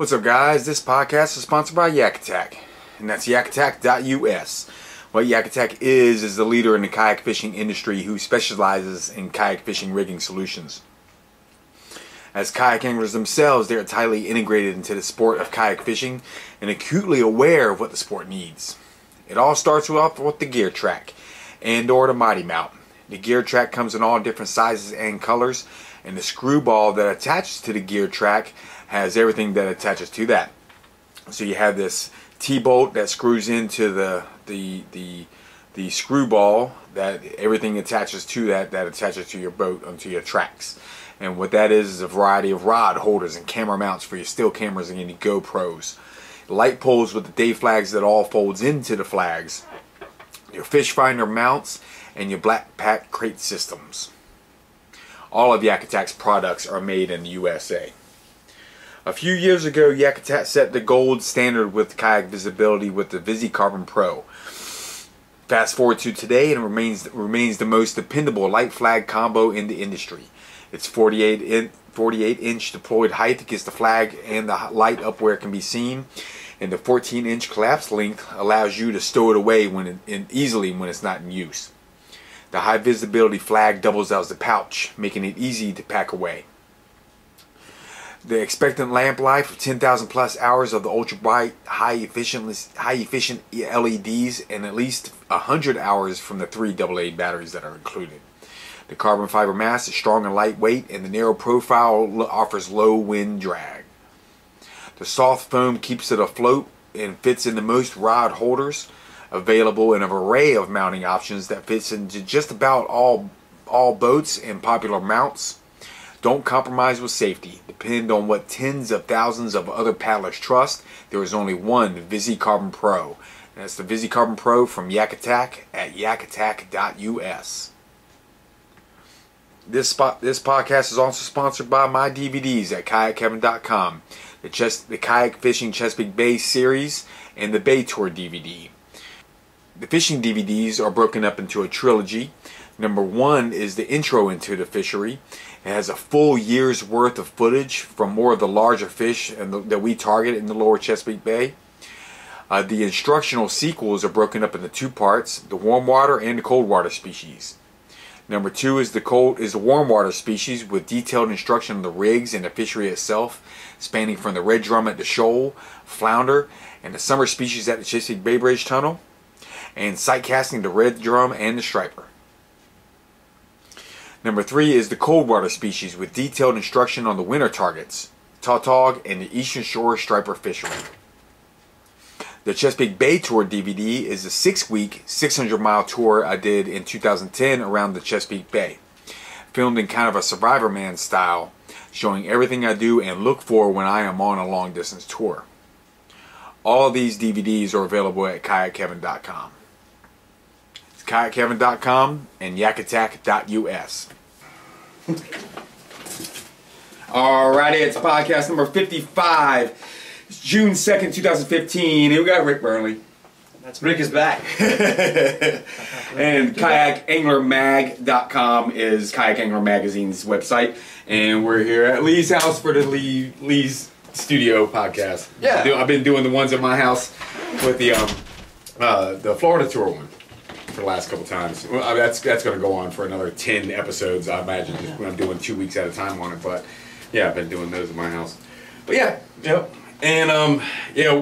What's up, guys? This podcast is sponsored by Yak Attack, and that's yakattack.us. What Yak Attack is the leader in the kayak fishing industry who specializes in kayak fishing rigging solutions. As kayak anglers themselves, they are tightly integrated into the sport of kayak fishing and acutely aware of what the sport needs. It all starts off with the gear track and or the mighty mount. The gear track comes in all different sizes and colors, and the screwball that attaches to the gear track has everything that attaches to that. So you have this T-bolt that screws into the screwball, that everything attaches to that attaches to your boat, onto your tracks. And what that is a variety of rod holders and camera mounts for your still cameras and any GoPros. Light poles with the day flags that all folds into the flags. Your fish finder mounts and your black pack crate systems. All of Yak Attack's products are made in the USA. A few years ago, Yak Attack set the gold standard with kayak visibility with the VisiCarbon Pro. Fast forward to today, and it remains the most dependable light flag combo in the industry. Its 48-inch deployed height gets the flag and the light up where it can be seen, and the 14-inch collapse length allows you to stow it away easily when it's not in use. The high visibility flag doubles as a pouch, making it easy to pack away. The expectant lamp life of 10,000 plus hours of the ultra bright, high efficient LEDs, and at least 100 hours from the 3 AA batteries that are included. The carbon fiber mass is strong and lightweight, and the narrow profile offers low wind drag. The soft foam keeps it afloat and fits into most rod holders, available in an array of mounting options that fits into just about all boats and popular mounts. Don't compromise with safety. Depend on what tens of thousands of other paddlers trust. There is only one VisiCarbon Pro. And that's the VisiCarbon Pro from Yak Attack at yakattack.us. This podcast is also sponsored by my DVDs at kayakkevin.com. The Kayak Fishing Chesapeake Bay series and the Bay Tour DVD. The fishing DVDs are broken up into a trilogy. Number 1 is the intro into the fishery. It has a full year's worth of footage from more of the larger fish that we target in the lower Chesapeake Bay. The instructional sequels are broken up into 2 parts, the warm water and the cold water species. Number 2 is the warm water species with detailed instruction on the rigs and the fishery itself, spanning from the red drum at the shoal, flounder, and the summer species at the Chesapeake Bay Bridge Tunnel, and sight casting the red drum and the striper. Number 3 is the cold water species with detailed instruction on the winter targets, tautog, and the eastern shore striper fishery. The Chesapeake Bay Tour DVD is a 6-week, 600-mile tour I did in 2010 around the Chesapeake Bay, filmed in kind of a Survivor Man style, showing everything I do and look for when I am on a long-distance tour. All of these DVDs are available at kayakkevin.com. It's kayakkevin.com and yakattack.us. Alrighty, it's podcast number 55. It's June 2nd, 2015, and we got Ric Burnley. Rick is back. And KayakAnglerMag.com is Kayak Angler Magazine's website. And we're here at Lee's house for the Lee's Studio podcast. Yeah. I've been doing the ones at my house with the Florida tour one for the last couple times. Well, that's going to go on for another 10 episodes, I imagine, just when I'm doing 2 weeks at a time on it. But yeah, I've been doing those at my house. But yeah, yep. And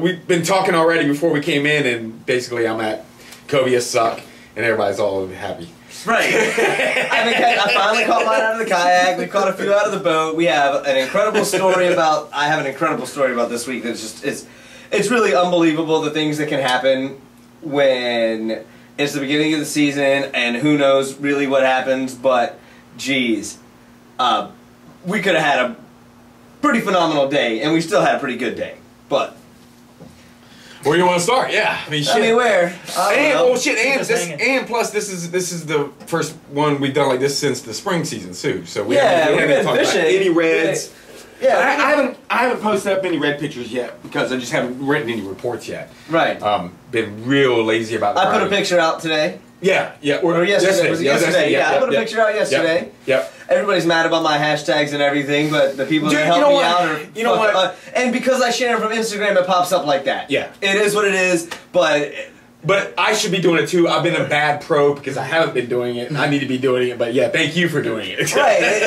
we've been talking already before we came in, and basically I'm at Cobia suck, and everybody's all happy. Right. I finally caught mine out of the kayak. We caught a few out of the boat. We have an incredible story about. I have an incredible story about this week. That's just it's really unbelievable the things that can happen when it's the beginning of the season, and who knows really what happens. But geez, we could have had a pretty phenomenal day, and we still had a pretty good day. But where you want to start? Yeah, I mean, shit. Where? And plus this is the first one we've done like this since the spring season too. So we haven't talked about any reds. I haven't posted up any red pictures yet because I just haven't written any reports yet. Right. Been real lazy about that. I put a picture out today. Yeah, yeah. Or yesterday. Was it yesterday? Yeah, I put a picture out yesterday. Yep. Everybody's mad about my hashtags and everything, but the people that help me out are... You know what? And because I share them from Instagram, it pops up like that. Yeah. It is what it is, but... But I should be doing it too. I've been a bad pro because I haven't been doing it, and I need to be doing it. But yeah, thank you for doing it. Right, it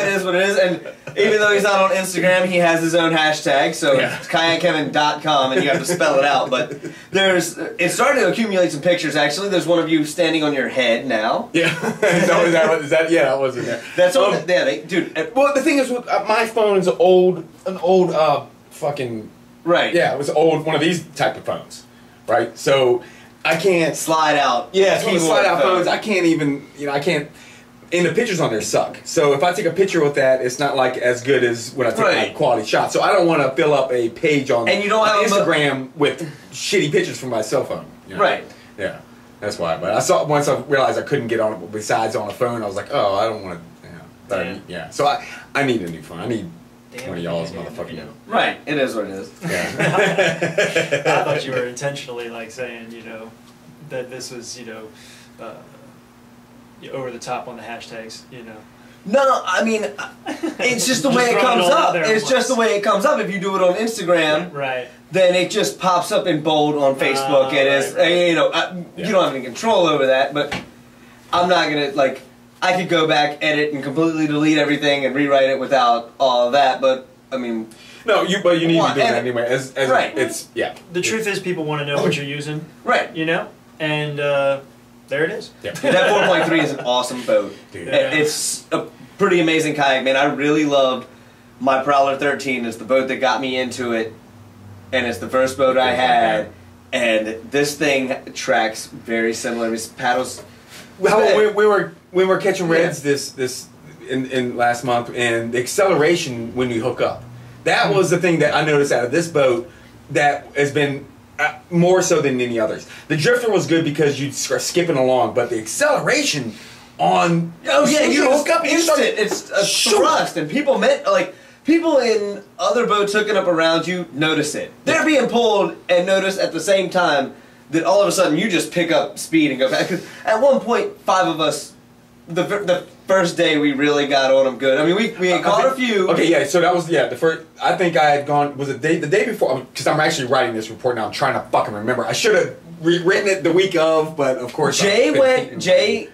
is what it is. And even though he's not on Instagram, he has his own hashtag. So it's kayakkevin.com, and you have to spell it out. But it's starting to accumulate some pictures. Actually, there's one of you standing on your head now. Yeah, is that yeah, that wasn't there. That's all. Dude. Well, the thing is, with my phone is an old fucking right. Yeah, it was old one of these type of phones. Right, so I can't slide out. Yeah, it's one of the slide out phones. I can't even, I can't. And the pictures on there suck. So if I take a picture with that, it's not like as good as when I take like quality shots. So I don't want to fill up a page on Instagram with shitty pictures from my cell phone. Right. Yeah, that's why. But once I realized I couldn't get on it besides on a phone, I was like, oh, I don't want to. Yeah. So I need a new phone. I need. One of y'all's motherfucking. Right, it is what it is. Yeah. I thought you were intentionally like saying, that this was, over the top on the hashtags, No, I mean, it's just the way it comes up. It's just the way it comes up. If you do it on Instagram, right, then it just pops up in bold on Facebook. It is, you don't have any control over that, but I'm not gonna I could go back, edit, and completely delete everything and rewrite it without all of that, but, I mean... No, you need to be doing that anyway. Right. It's, yeah. The truth is people want to know what you're using. Right. And there it is. Yeah. That 4.3 is an awesome boat. Dude. Yeah. It's a pretty amazing kayak, man. I really loved my Prowler 13. It's the boat that got me into it, and it's the first boat I had, and this thing tracks very similar. It paddles... Well, we were catching reds this in last month, and the acceleration when you hook up, that was the thing that I noticed out of this boat that has been more so than any others. The drifter was good because you'd start skipping along, but the acceleration on you hook up instant. It's a thrust, and people in other boats hooking up around you notice it. They're being pulled and notice at the same time. That all of a sudden you just pick up speed and go back. Because at one point, 5 of us, the first day we really got on them good. I mean, we had caught a few. Okay, yeah. So that was the first. I think I had gone. Was it the day before? Because I'm actually writing this report now. I'm trying to fucking remember. I should have written it the week of, but of course. Jay went the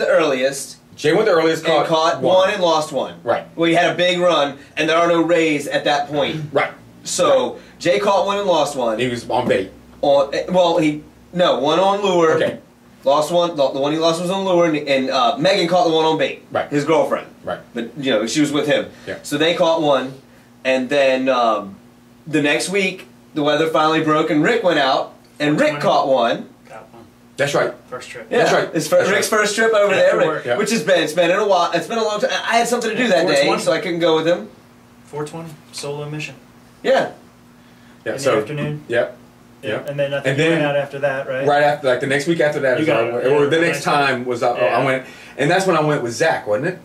earliest. Jay went the earliest. Caught one and lost one. Right. Well, he had a big run, and there are no rays at that point. Right. So Jay caught one and lost one. He was on bait. One on lure. Okay. Lost one. The one he lost was on lure, and Megan caught the one on bait. Right. His girlfriend. Right. But she was with him. Yeah. So they caught one, and then the next week the weather finally broke, and Rick went out, and Rick caught one. Got one. That's right. First trip. Yeah. That's right. It's Rick's first trip over there, yeah. which has been it's been in a while. It's been a long time. I had something to do that day, so I couldn't go with him. 420 solo mission. Yeah. Yeah. In the afternoon. Yep. Yeah, and then I think you went out after that, right? Right after, the next week after that, or the next time was I went, and that's when I went with Zach, wasn't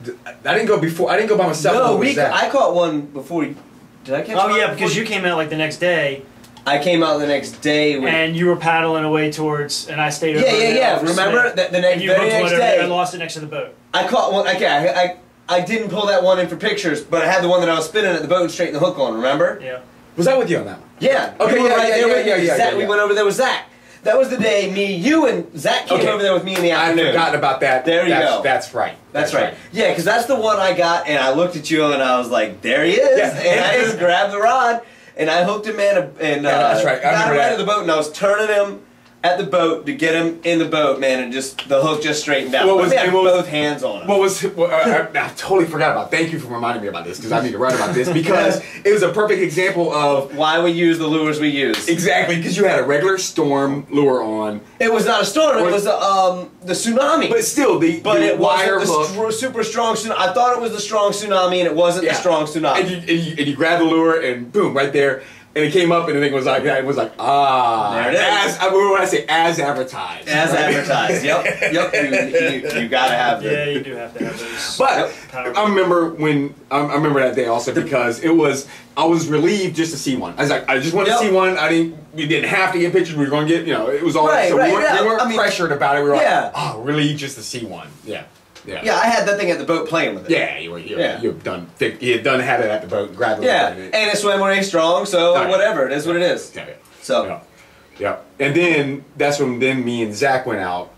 it? I didn't go before. I didn't go by myself. No, I caught one before. Did I catch? Oh yeah, because you came out like the next day. I came out the next day, and you were paddling away towards, and I stayed. Yeah. Remember the next day? I lost it next to the boat. I caught one. Okay, I didn't pull that one in for pictures, but I had the one that I was spinning at the boat and straightened the hook on. Remember? Yeah. Was I with you on that one? Yeah. Okay, yeah. We went over there with Zach. That was the day you and Zach came over there with me in the afternoon. I forgot about that. There you go. That's right. That's right. Yeah, because that's the one I got, and I looked at you, and I was like, there he is. Yeah. And I just grabbed the rod, and I hooked him in, and that's right. got him right at the boat, and I was turning him at the boat to get him in the boat, man, and just the hook just straightened out. Both hands on him. I totally forgot about. Thank you for reminding me about this because I need to write about this because it was a perfect example of why we use the lures we use. Exactly, because you had a regular storm lure on. It was not a storm. It was the tsunami. But still, the wire hook. Super strong tsunami. I thought it was the strong tsunami, and it wasn't the strong tsunami. And you grab the lure and boom, right there. and it came up, and the thing was like that. It was like, there it is. When I say as advertised. As advertised. Yep. You gotta have them. Yeah, you do have to have those. But I remember I remember that day also because I was relieved just to see one. I was like, I just wanted to see one. We didn't have to get pictures. We were going to get, it was all right. So we weren't pressured about it. We were like, oh, relieved just to see one. Yeah. Yeah. Yeah, I had that thing at the boat playing with it. Yeah, you had done had it at the boat, grabbed it. Yeah, and it swam really strong, so whatever, it is what it is. Yeah. So. Yeah. And then that's when me and Zach went out,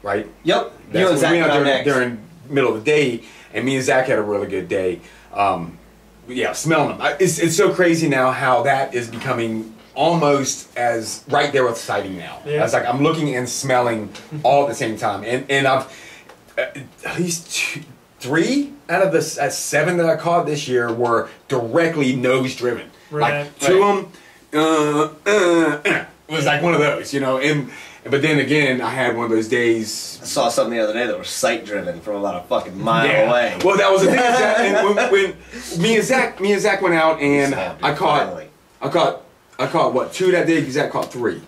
right? Yep. That's you and Zach went out next. During middle of the day, and me and Zach had a really good day. Smelling them. It's so crazy now how that is becoming almost as right there with sighting now. Yeah. It's like I'm looking and smelling all at the same time, and I've at least 3 out of the 7 that I caught this year were directly nose driven. Right. Like 2 of them, it was like one of those, but then again, I had one of those days. I saw something the other day that was sight driven from about a fucking mile away. Well, that was the thing. And when me and Zach went out, and I caught what 2 that day. Zach caught 3.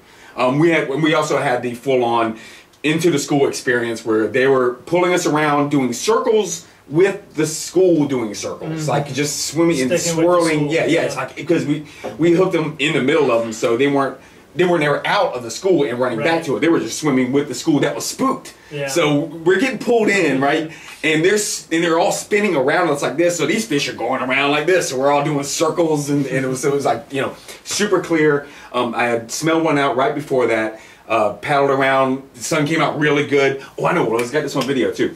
We also had the full on into the school experience where they were pulling us around doing circles with the school doing circles, like just swimming and swirling. Yeah, it's like because we hooked them in the middle of them, so they were never out of the school and running back to it. They were just swimming with the school that was spooked. Yeah. So we're getting pulled in, right? And they're all spinning around us like this. So these fish are going around like this. So we're all doing circles, and it was like super clear. I had smelled one out right before that. Paddled around. The sun came out really good. Oh, I know. Let's get this on video too.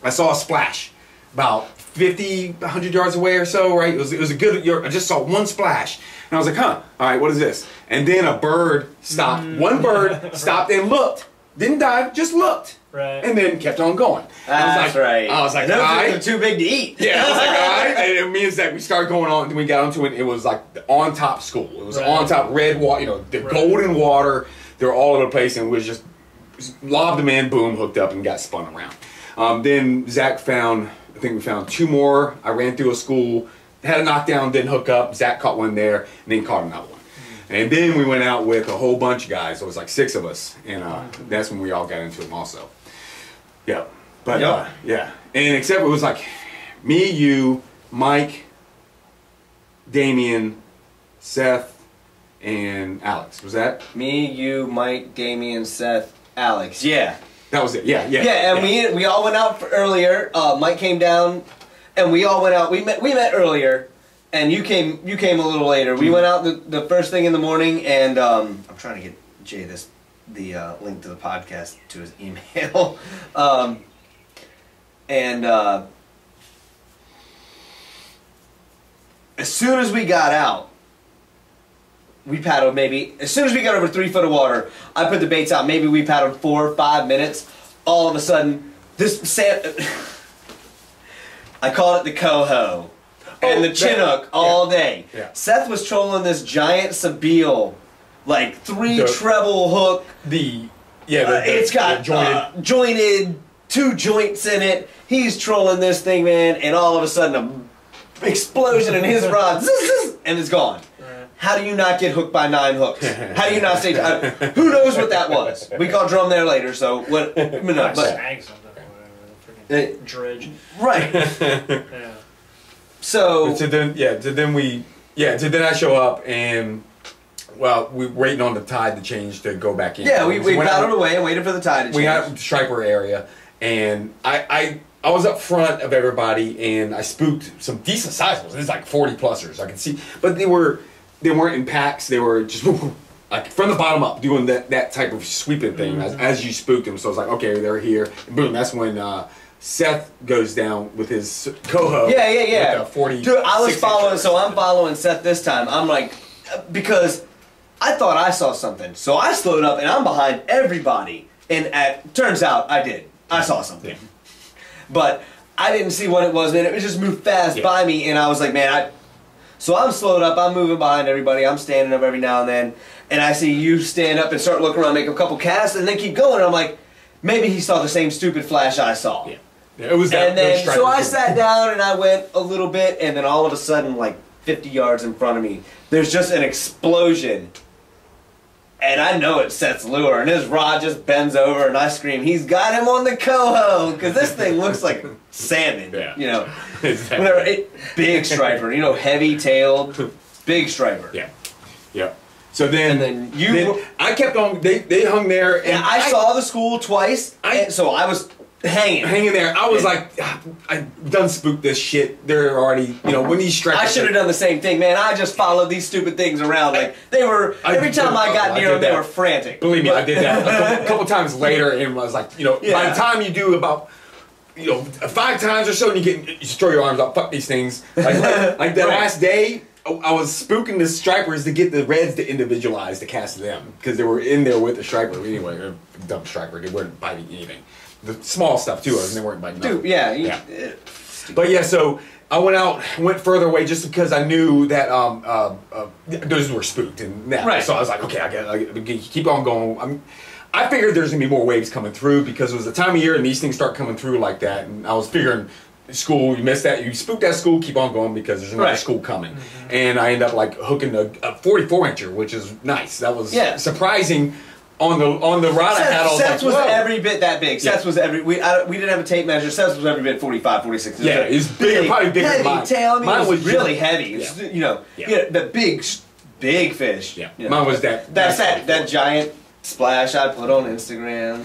I saw a splash about 50, 100 yards away or so, right? It was a good, I just saw one splash. And I was like, all right, what is this? And then a bird stopped. One bird stopped and looked. Didn't dive, just looked. Right. And then kept on going. That's right. I was like, all right. Those are too big to eat. Yeah, I was like, all right. And me and Zach, we started going on, and we got onto it. It was like the on top school. It was on top red water, the golden water. They were all over the place, and we just lobbed them in, boom, hooked up, and got spun around. Then Zach found, I think we found 2 more. I ran through a school, had a knockdown, didn't hook up. Zach caught one there, and then caught another one. And then we went out with a whole bunch of guys. It was like 6 of us, and that's when we all got into them also. Yeah, but yeah, and except it was like me, you, Mike, Damien, Seth, and Alex. Was that? Me, you, Mike, Damien, Seth, Alex. Yeah. That was it. Yeah. And we all went out earlier. Mike came down, and we all went out. We met earlier, and you came a little later. We went out the first thing in the morning, and I'm trying to get Jay the link to the podcast to his email, as soon as we got out. We paddled as soon as we got over 3 foot of water, I put the baits out. Maybe we paddled 4 or 5 minutes. All of a sudden, I call it the coho and the chinook all day. Yeah. Seth was trolling this giant Sabile, like 3 treble hook. It's got jointed 2 joints in it. He's trolling this thing, man, and all of a sudden, an explosion in his rod, and it's gone. How do you not get hooked by 9 hooks? How do you not stay? Who knows what that was? We caught drum there later, so what? Dredge. Right. Yeah. So then I show up, and well, we're waiting on the tide to change to go back in. Yeah, we paddled away and waited for the tide to change. We got Striper area, and I was up front of everybody, and I spooked some decent sized ones. It's like 40-plussers. I can see, but they weren't in packs. They were just like from the bottom up, doing that type of sweeping thing as you spooked them. So I was like, okay, they're here. And boom, that's when Seth goes down with his coho. Yeah. With a 40. Dude, I was following, so I'm following Seth this time. I'm like, because I thought I saw something. So I slowed up, and I'm behind everybody. And turns out I did. I saw something. Yeah. But I didn't see what it was, man. It just moved fast by me, and I was like, man, So I'm slowed up. I'm moving behind everybody. I'm standing up every now and then, and I see you stand up and start looking around, make a couple casts, and then keep going. And I'm like, maybe he saw the same stupid flash I saw. Yeah, it was that. And then, so I sat down and I went a little bit, and then all of a sudden, like 50 yards in front of me. There's just an explosion. And I know it sets lure, and his rod just bends over, and I scream, he's got him on the coho, because this thing looks like salmon, you know. Exactly. Whatever, big striper, you know, heavy-tailed, big striper. Yeah, yeah. So then, then I kept on, they hung there. And I saw the school twice, so I was hanging there. I was like, I done spooked this shit. They're already, you know, when these stripers. I should have done the same thing, man. I just followed these stupid things around. Like they were every time I got near them, they were frantic. Believe me, I did that a couple times later, and I was like, you know, by the time you do about, you know, 5 times or so, and you throw your arms up, fuck these things. Like the last day, I was spooking the stripers to get the reds to individualize to cast them because they were in there with the striper anyway. They're dumb striper. They weren't biting anything. The small stuff too, and they weren't biting nothing. Dude, yeah. But yeah, so I went further away just because I knew that those were spooked and that. Right. So I was like, okay, I got keep on going. I figured there's gonna be more waves coming through because it was the time of year and these things start coming through like that, and I was figuring. School, you missed that. You spooked that school. Keep on going because there's another school coming, and I end up like hooking a 44-incher, which is nice. That was surprising. On the rod I had, Seth's was every bit that big. Seth's was we didn't have a tape measure. Seth's was every bit 45, 46. Yeah, it's bigger, probably bigger than mine. Tail. I mean, mine was really heavy. Was, you know, the big fish. Yeah, you know, mine was that. That's that giant splash I put on Instagram.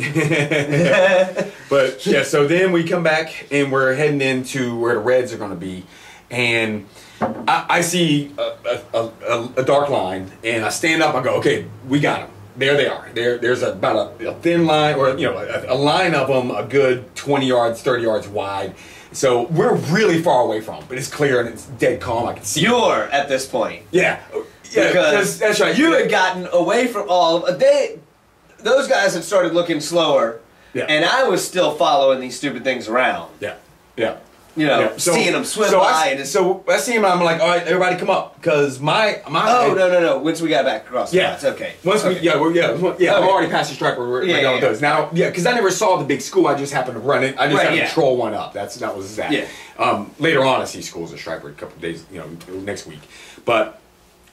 But yeah, so then we come back and we're heading into where the reds are going to be, and I see a dark line, and I stand up. I go, okay, we got them. There they are. There's about a thin line, or you know, a line of them, a good 20 yards, 30 yards wide. So we're really far away from them, but it's clear and it's dead calm. I can see. You're at this point. Yeah, because that's right. You had gotten away from all of those guys had started looking slower, and I was still following these stupid things around. Yeah, yeah. You know, seeing them swim by. So I see him, I'm like, all right, everybody come up, because my. Oh no! Once we got back across, it's okay. Once we, I'm already past the striper. We're done with those now. Yeah, because I never saw the big school. I just happened to run it. I just happened to troll one up. That was that. Yeah. Later on, I see schools of striper a couple of days, you know, next week. But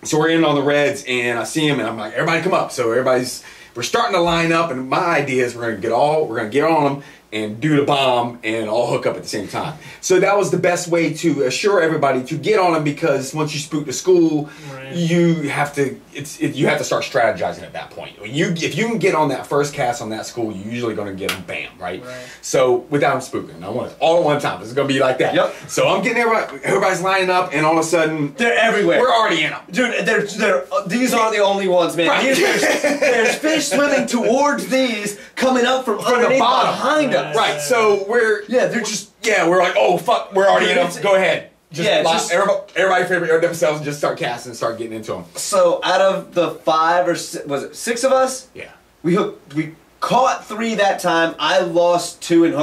so we're in on the reds, and I see him, and I'm like, everybody come up. So we're starting to line up, and my idea is we're gonna get on them and do the bomb and all hook up at the same time. So that was the best way to assure everybody to get on them, because once you spook the school, you have to start strategizing at that point. If you can get on that first cast on that school, you're usually going to get them bam, right? So without them spooking, I want it all at one time. It's going to be like that. Yep. So I'm getting everybody's lining up, and all of a sudden they're everywhere. We're already in them, dude. These aren't the only ones, man. Right. There's fish swimming towards these, coming up from underneath the bottom behind us. Right. So we're we're like, oh fuck, we're already in them. Go ahead. Everybody favorite themselves and just start casting and start getting into them. So out of the 5 or 6, was it 6 of us? Yeah. We caught 3 that time. I lost 2 and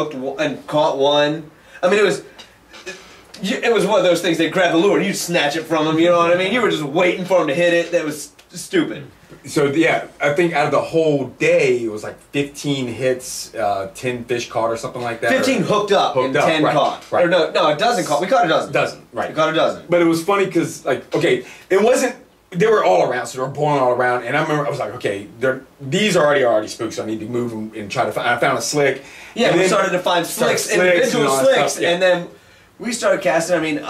caught 1. I mean, it was one of those things. They grab the lure and you'd snatch it from them. You know what I mean? You were just waiting for them to hit it. That was stupid. So yeah, I think out of the whole day, it was like 15 hits, 10 fish caught or something like that. 15 hooked up and 10 caught. Right. Or no, a dozen caught. We caught a dozen. Right. We caught a dozen. But it was funny because, like, okay, it wasn't, they were all around, so they were boiling all around, and I remember I was like, okay, these are already spooked, so I need to move them and try to find, I found a slick. Yeah, and we started to find slicks, individual slicks, and then we started casting. I mean,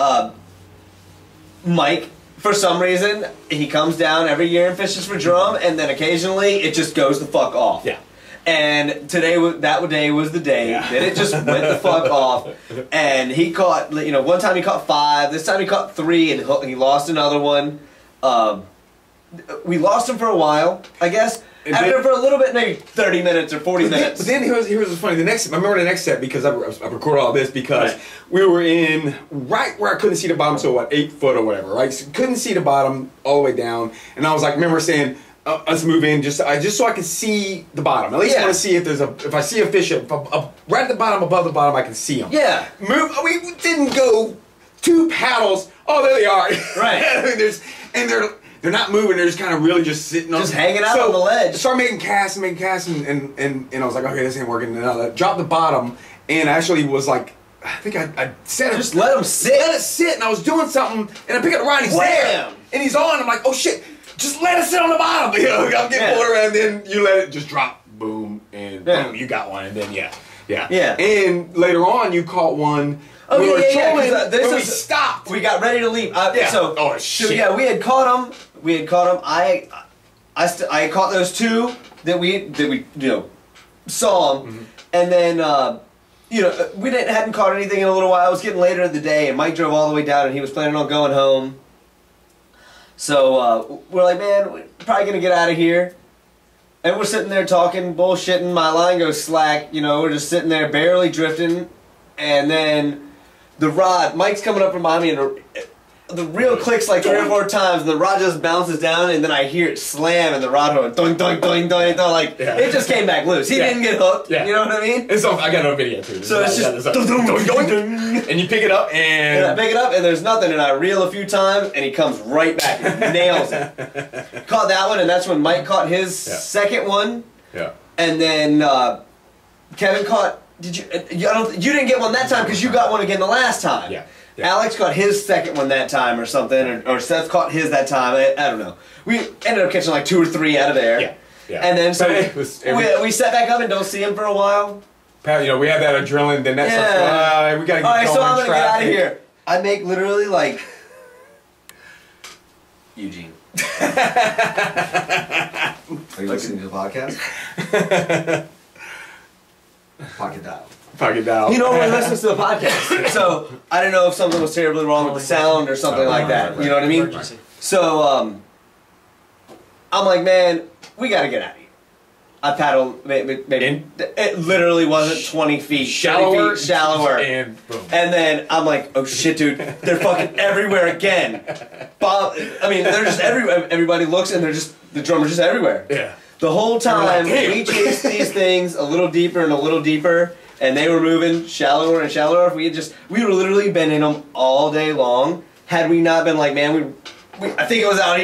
Mike, for some reason, he comes down every year and fishes for drum, and then occasionally it just goes the fuck off. Yeah. And that day was the day that it just went the fuck off. And he caught, one time he caught 5, this time he caught 3, and he lost another one. We lost him for a while, I guess. For a little bit, maybe 30 minutes or 40 minutes. But then here's what's funny. I remember the next set, because I recorded all this, because we were in right where I couldn't see the bottom, so 8 foot or whatever, right? So couldn't see the bottom all the way down, and I was like, remember saying, let's move in just so I could see the bottom. At least I want to see if I see a fish right at the bottom, above the bottom, I can see them. Yeah. We didn't go 2 paddles. Oh, there they are. Right. I mean, they're not moving. They're just kind of really just sitting just hanging out on the ledge. I started making casts, and I was like, okay, this ain't working. And I dropped the bottom, and actually was like I think I said Just let him sit. Let it sit, and I was doing something, and I pick up the rod, and he's there, and he's on. I'm like, oh shit, just let it sit on the bottom. You know, I'll get pulled around, and then you let it just drop, boom, and boom, you got one, and then yeah. And later on, you caught one. Oh we we stopped. We got ready to leave. So, oh shit. So yeah, we had caught him. I caught those two that we saw them, and then we hadn't caught anything in a little while. It was getting later in the day, and Mike drove all the way down, and he was planning on going home. So we're like, man, we're probably gonna get out of here. And we're sitting there talking, bullshitting. My line goes slack. We're just sitting there, barely drifting, and then the rod, Mike's coming up from behind me, and the reel clicks like 3 or 4 times, and the rod just bounces down, and then I hear it slam, and the rod goes doink, doink, doink, doink, doink, like, it just came back loose. He didn't get hooked, you know what I mean? And so I got no video too. So it's just doink, and you pick it up, and I pick it up, and there's nothing, and I reel a few times, and he comes right back, and nails it. Caught that one, and that's when Mike caught his second one. Yeah. And then Kevin caught. Did you? You didn't get one that time because you got one again the last time. Yeah. Alex caught his second one that time or something, or Seth caught his that time. I don't know. We ended up catching like 2 or 3 out of there. Yeah. And then so we sat back up and don't see him for a while. We have that adrenaline. Then that's like, we gotta get all right, going. so I'm gonna get out of here. I make literally like Eugene. Are you listening to the podcast? Pocket dial. Pocket dial. He normally listens to the podcast, so I don't know if something was terribly wrong with the sound or something like that. You know what I mean? So I'm like, man, we gotta get out of here. I paddled maybe it literally wasn't 20 feet, shallower, and boom. And then I'm like, oh shit, dude, they're fucking everywhere again. Bob, I mean, they're just everywhere. Everybody looks, and the drummer's just everywhere. Yeah. The whole time we chased these things a little deeper and a little deeper, and they were moving shallower and shallower. We would literally been in them all day long. Had we not been like, man, I think it was out,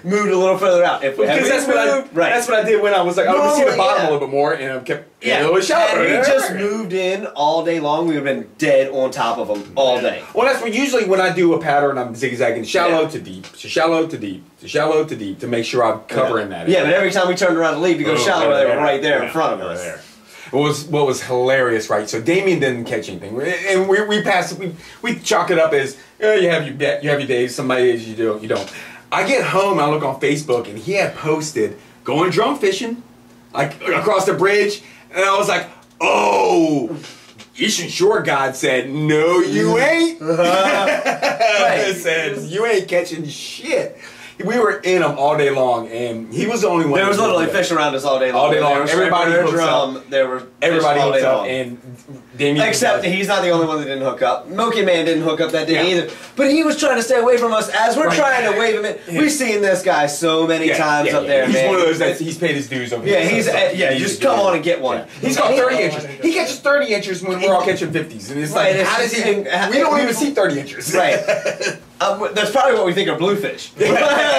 moved a little further out. Because that's what I did when I was like, I would see the bottom a little bit more, and I kept a little shallower. Had we just moved in all day long, we would have been dead on top of them all day. Well, that's what usually when I do a pattern, I'm zigzagging shallow to deep, to shallow to deep, to shallow to deep, to make sure I'm covering that. Yeah, but every time we turned around to leave, to go shallower, they were right there in front of us. What was hilarious, right? So Damien didn't catch anything, and we chalk it up as you have your days. Some days you do, you don't. I get home, I look on Facebook, and he had posted going drum fishing, like across the bridge, and I was like, oh. Eastern Shore God said, no, you ain't. It said, you ain't catching shit. We were in them all day long, and he was the only one. There was literally fish around us all day long. All day long. Everybody hooked up. Everybody hooked up, and Damien. Except he's not the only one that didn't hook up. Milky Man didn't hook up that day either. But he was trying to stay away from us as we're trying to wave him in. We've seen this guy so many times up there, he's man. One of those that he's paid his dues over here. Just come on and get one. He's got 30 inches. He catches 30 inches when we're all catching 50s, and it's like, how does he? We don't even see 30 inches. Right. That's probably what we think are bluefish. That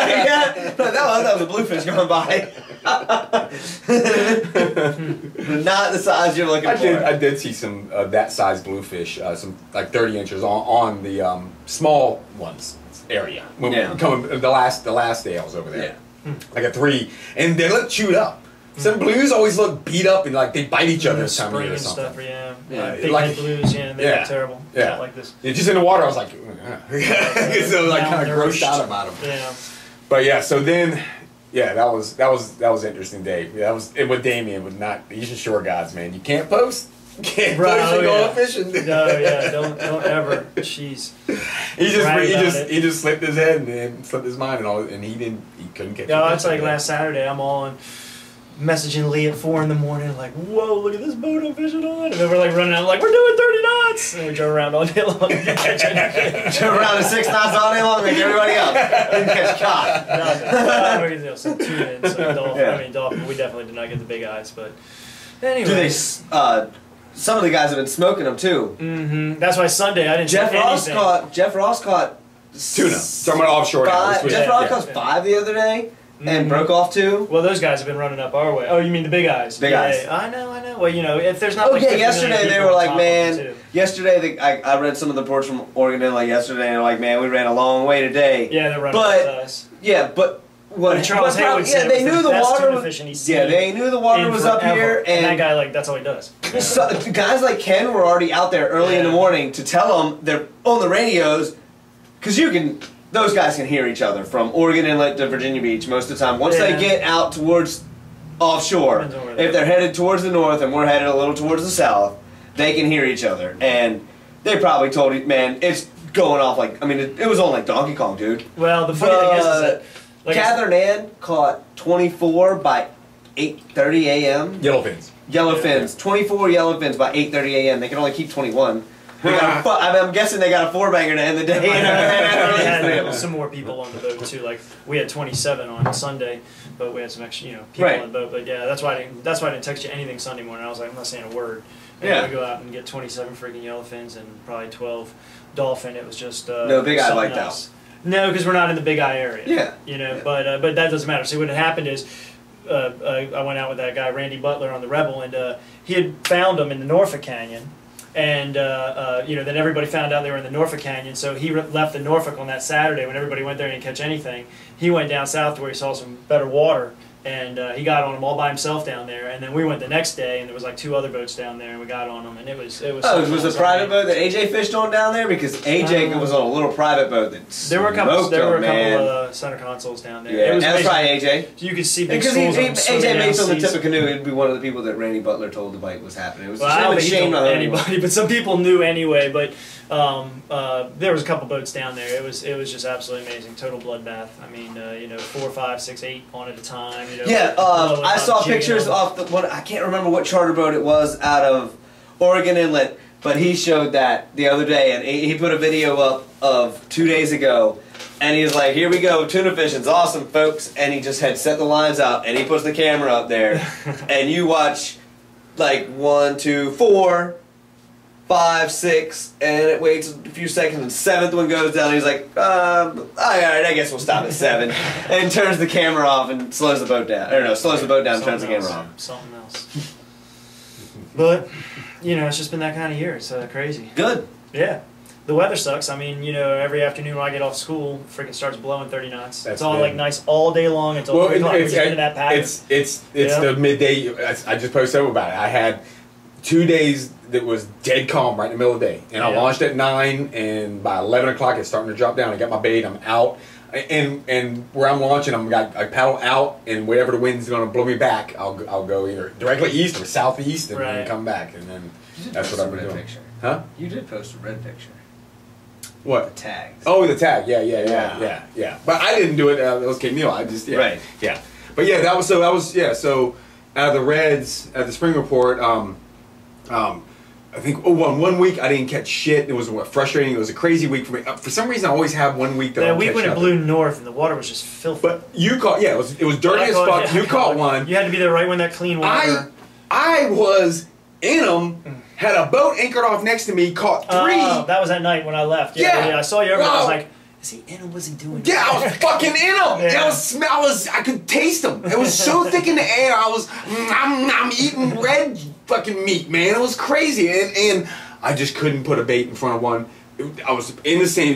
was a bluefish going by. Not the size you're looking for. I did see some that size bluefish, some like 30 inches on the small ones area. Coming the last day I was over there. Yeah. Like a 3, and they look chewed up. Some blues always look beat up and like they bite each other this time of year or something. Stuff, big like, blues, they look terrible. Yeah. Not like this. Just in the water, I was like, so like kind of grossed out about them. Yeah. But yeah, so then, that was an interesting day. That was with Damien, with not the Eastern Shore gods, man. You can't post. Can't post and go fishing. No, don't ever. Jeez. He just slipped his head and slipped his mind and all, and he couldn't catch. No, it's like last Saturday. I'm on. Messaging Lee at 4 in the morning, like, whoa, look at this boat I'm fishing on. And then we're like running out, like, we're doing 30 knots. And we drove around all day long. Drove around at 6 knots all day long, like everybody else. Didn't catch cod. Some tuna and some dolphin. Dolphin. We definitely did not get the big eyes, but anyway. Some of the guys have been smoking them too. Mm-hmm. That's why Sunday I didn't see anything. Jeff Ross caught tuna. Talking about offshore. Jeff Ross caught 5 the other day. And broke off 2. Well, those guys have been running up our way. Oh, you mean the big eyes? Big eyes. I know. Yeah, well, you know, if there's not. Oh like yeah, 50 million yesterday they people were on like, top of them, man. too. Yesterday I read some of the reports from Oregon and like yesterday, and they're like, man, we ran a long way today. Yeah, they're running but with us. yeah, but. What Charles Haywood said they it was knew the the best water tuna was, fishing he's seen yeah, they knew the water in was up forever. here, and that guy, like, that's all he does. So, guys like Ken were already out there early in the morning to tell them they're on the radios, because those guys can hear each other from Oregon Inlet to Virginia Beach most of the time. Once they get out towards offshore, if they're headed towards the north and we're headed a little towards the south, they can hear each other. And they probably told you, man, it's going off like, I mean, it was on like Donkey Kong, dude. Well, the funny thing is that... Like Catherine Ann caught 24 by 8:30 a.m. Yellowfins. 24 yellowfins by 8:30 a.m. They can only keep 21. I'm guessing they got a 4-banger to end the day. We had some more people on the boat too. Like we had 27 on Sunday, but we had some extra, people on the boat. But yeah, that's why I didn't text you anything Sunday morning. I was like, I'm not saying a word. And we go out and get 27 freaking yellowfins and probably 12 dolphin. It was just no big eye like that. No, because we're not in the Big Eye area. Yeah. But that doesn't matter. See, what had happened is I went out with that guy, Randy Butler, on the Rebel, and he had found them in the Norfolk Canyon. And, then everybody found out they were in the Norfolk Canyon, so he left the Norfolk on that Saturday when everybody went there and didn't catch anything. He went down south to where he saw some better water, and he got on them all by himself down there. And then we went the next day, and there was like 2 other boats down there, and we got on them, and it was. Oh, was the private boat that AJ fished on down there? Because AJ was on a little private boat that there were a couple center consoles down there. Yeah, that's probably AJ. So you could see big because AJ made on the tip of canoe. He'd be one of the people that Randy Butler told the bite was happening. It was I don't a shame on anybody, but some people knew anyway. But there was a couple boats down there. It was just absolutely amazing, total bloodbath. I mean, 4, 5, 6, 8 on at a time. I saw pictures off the one. I can't remember what charter boat it was out of Oregon Inlet, but he showed that the other day, and he put a video up of 2 days ago, and he's like, "Here we go, tuna fishing's awesome, folks," and he just had set the lines out, and he puts the camera up there, and you watch like 1, 2, 4, 5, 6, and it waits a few seconds, and the 7th one goes down, and he's like, all right, I guess we'll stop at 7, and turns the camera off and slows the boat down. Or no, slows the boat down and turns the camera off. Something else. But, it's just been that kind of year. It's crazy. Good. Yeah. The weather sucks. I mean, every afternoon when I get off school, freaking starts blowing 30 knots. It's all like nice all day long until 3 o'clock. It's the midday. I just posted about it. I had 2 days that was dead calm right in the middle of the day, and I launched at 9, and by 11 o'clock it's starting to drop down. I got my bait. I'm out, and where I'm launching, I paddle out, and wherever the wind's going to blow me back, I'll go either directly east or southeast, and then come back, and then that's what I'm doing. Picture. Huh? You did post a red picture. What? The tags. Oh, the tag. Yeah. But I didn't do it. That was Kate Neal. I just Right. Yeah. But yeah, that was so. So out of the Reds at the spring report, I think one week I didn't catch shit. It was frustrating. It was a crazy week for me. For some reason, I always have 1 week that that week when it blew north and the water was just filthy. But you caught. Yeah, it was dirty as fuck. You caught one. You had to be there right when that clean water. I was in them. Had a boat anchored off next to me. Caught 3. That was that night when I left. Yeah. I saw you over. I was like, is he in them? What's he doing? Yeah, I was fucking in them. I could taste them. It was so thick in the air. I'm eating red fucking meat, man. It was crazy, and I just couldn't put a bait in front of one. I was in the same,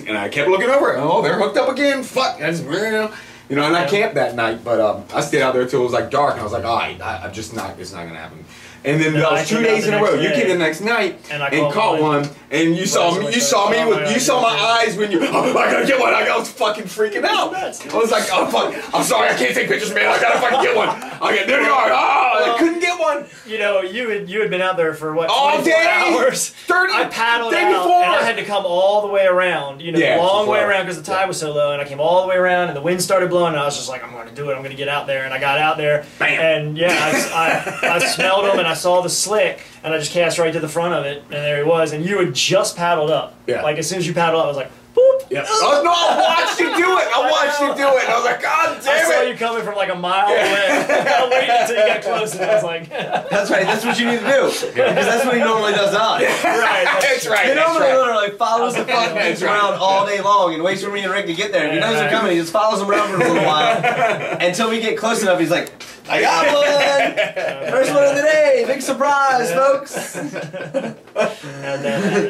and I kept looking over. Oh, they're hooked up again. Fuck, that's and I camped that night, but I stayed out there till it was like dark, and I was like, all right, I'm just not. It's not gonna happen. And then that was 2 days in a row. You came the next night and caught one, and you saw me. You saw my eyes when you. Oh, I gotta get one. I was fucking freaking out. I was like, oh fuck. I'm sorry, I can't take pictures, man. I gotta fucking get one. There you are. Oh, I couldn't get one. You had been out there for what? All 24 hours. 30. I paddled out, and I had to come all the way around. The long way around because the tide was so low, and I came all the way around, and the wind started blowing, and I was just like, I'm gonna do it. I'm gonna get out there, and I got out there, bam. And I smelled them, and I saw the slick, and I just cast right to the front of it, and there he was. And you had just paddled up. Yeah. Like as soon as you paddled up, I was like, boop. Yeah. Oh, no, I watched you do it. I watched you do it. I was like, God damn it. I saw you coming from like a mile away. I waited until you got close, and I was like, That's right. That's what you need to do. Because that's what he normally does on. Right. That's right. He That's normally right. literally follows the fucking things around all day long and waits for me and Rick to get there. If he knows they're coming, he just follows them around for a little while until we get close enough. He's like, I got one! First one of the day! Big surprise, folks!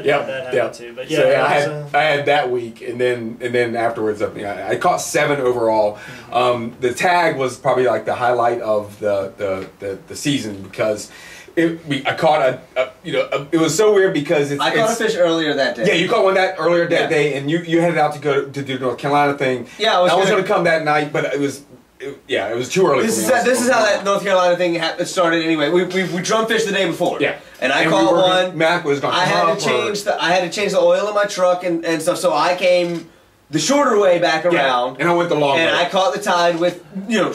Yep. Too. But yeah, So yeah, I had that week, and then afterwards, I caught 7 overall. The tag was probably like the highlight of the season because I caught it was so weird because I caught a fish earlier that day. Yeah, you caught one earlier that day, and you headed out to go to do the North Carolina thing. Yeah, I was going to come that night, but it was too early. This is how that North Carolina thing started. Anyway, we drum fished the day before. Yeah, and I caught one. Mac was going. I had to change the oil in my truck and stuff. So I came the shorter way back around, and I went the long way. And I caught the tide with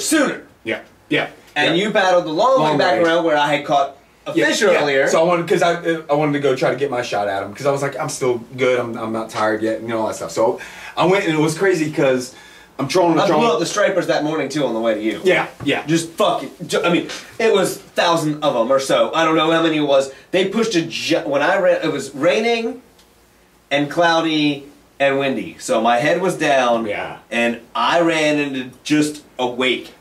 sooner. Yeah. And you paddled the long way back around where I had caught a fish earlier. So I wanted to go try to get my shot at him because I was like, I'm still good. I'm not tired yet, and all that stuff. So I went, and it was crazy because I'm trolling. I blew up the stripers that morning too on the way to you. Yeah. Just fucking. I mean, it was 1,000 of them or so. I don't know how many it was. They pushed when I ran. It was raining, and cloudy and windy. So my head was down. Yeah. And I ran into just a wake.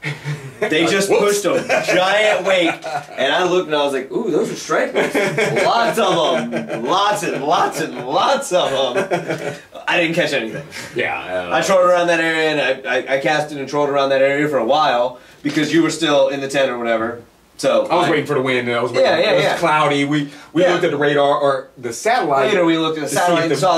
They just pushed a giant wake, and I looked and I was like, "Ooh, those are stripers! Lots of them, lots and lots and lots of them." I didn't catch anything. Yeah, I trolled around that area, and I casted and trolled around that area for a while because you were still in the tent or whatever. So I was waiting for the wind, and I was waiting. It was cloudy. We looked at the radar or the satellite. Later, we looked at the satellite and saw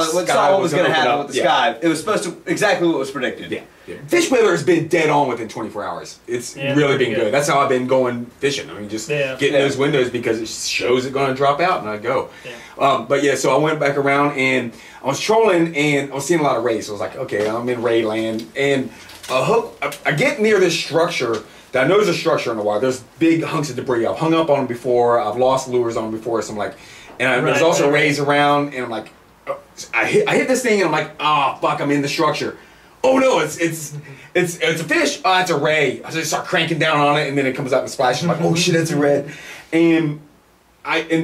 what was going to happen with the sky. It was supposed to exactly what was predicted. Yeah. Fish weather has been dead on within 24 hours. It's really been good. That's how I've been going fishing. I mean, just getting those windows because it shows it's going to drop out, and I go. But yeah, so I went back around, and I was trolling, and I was seeing a lot of rays. So I was like, okay, I'm in ray land, and a hook. I get near this structure. I know there's a structure in the water. There's big hunks of debris. I've hung up on them before. I've lost lures on them before. So I'm like, and there's also rays around, and I'm like, I hit this thing, and I'm like, oh fuck, I'm in the structure. Oh no, it's a fish. Oh, it's a ray. I just start cranking down on it, and then it comes up and splashes. I'm like, oh shit, it's a red. And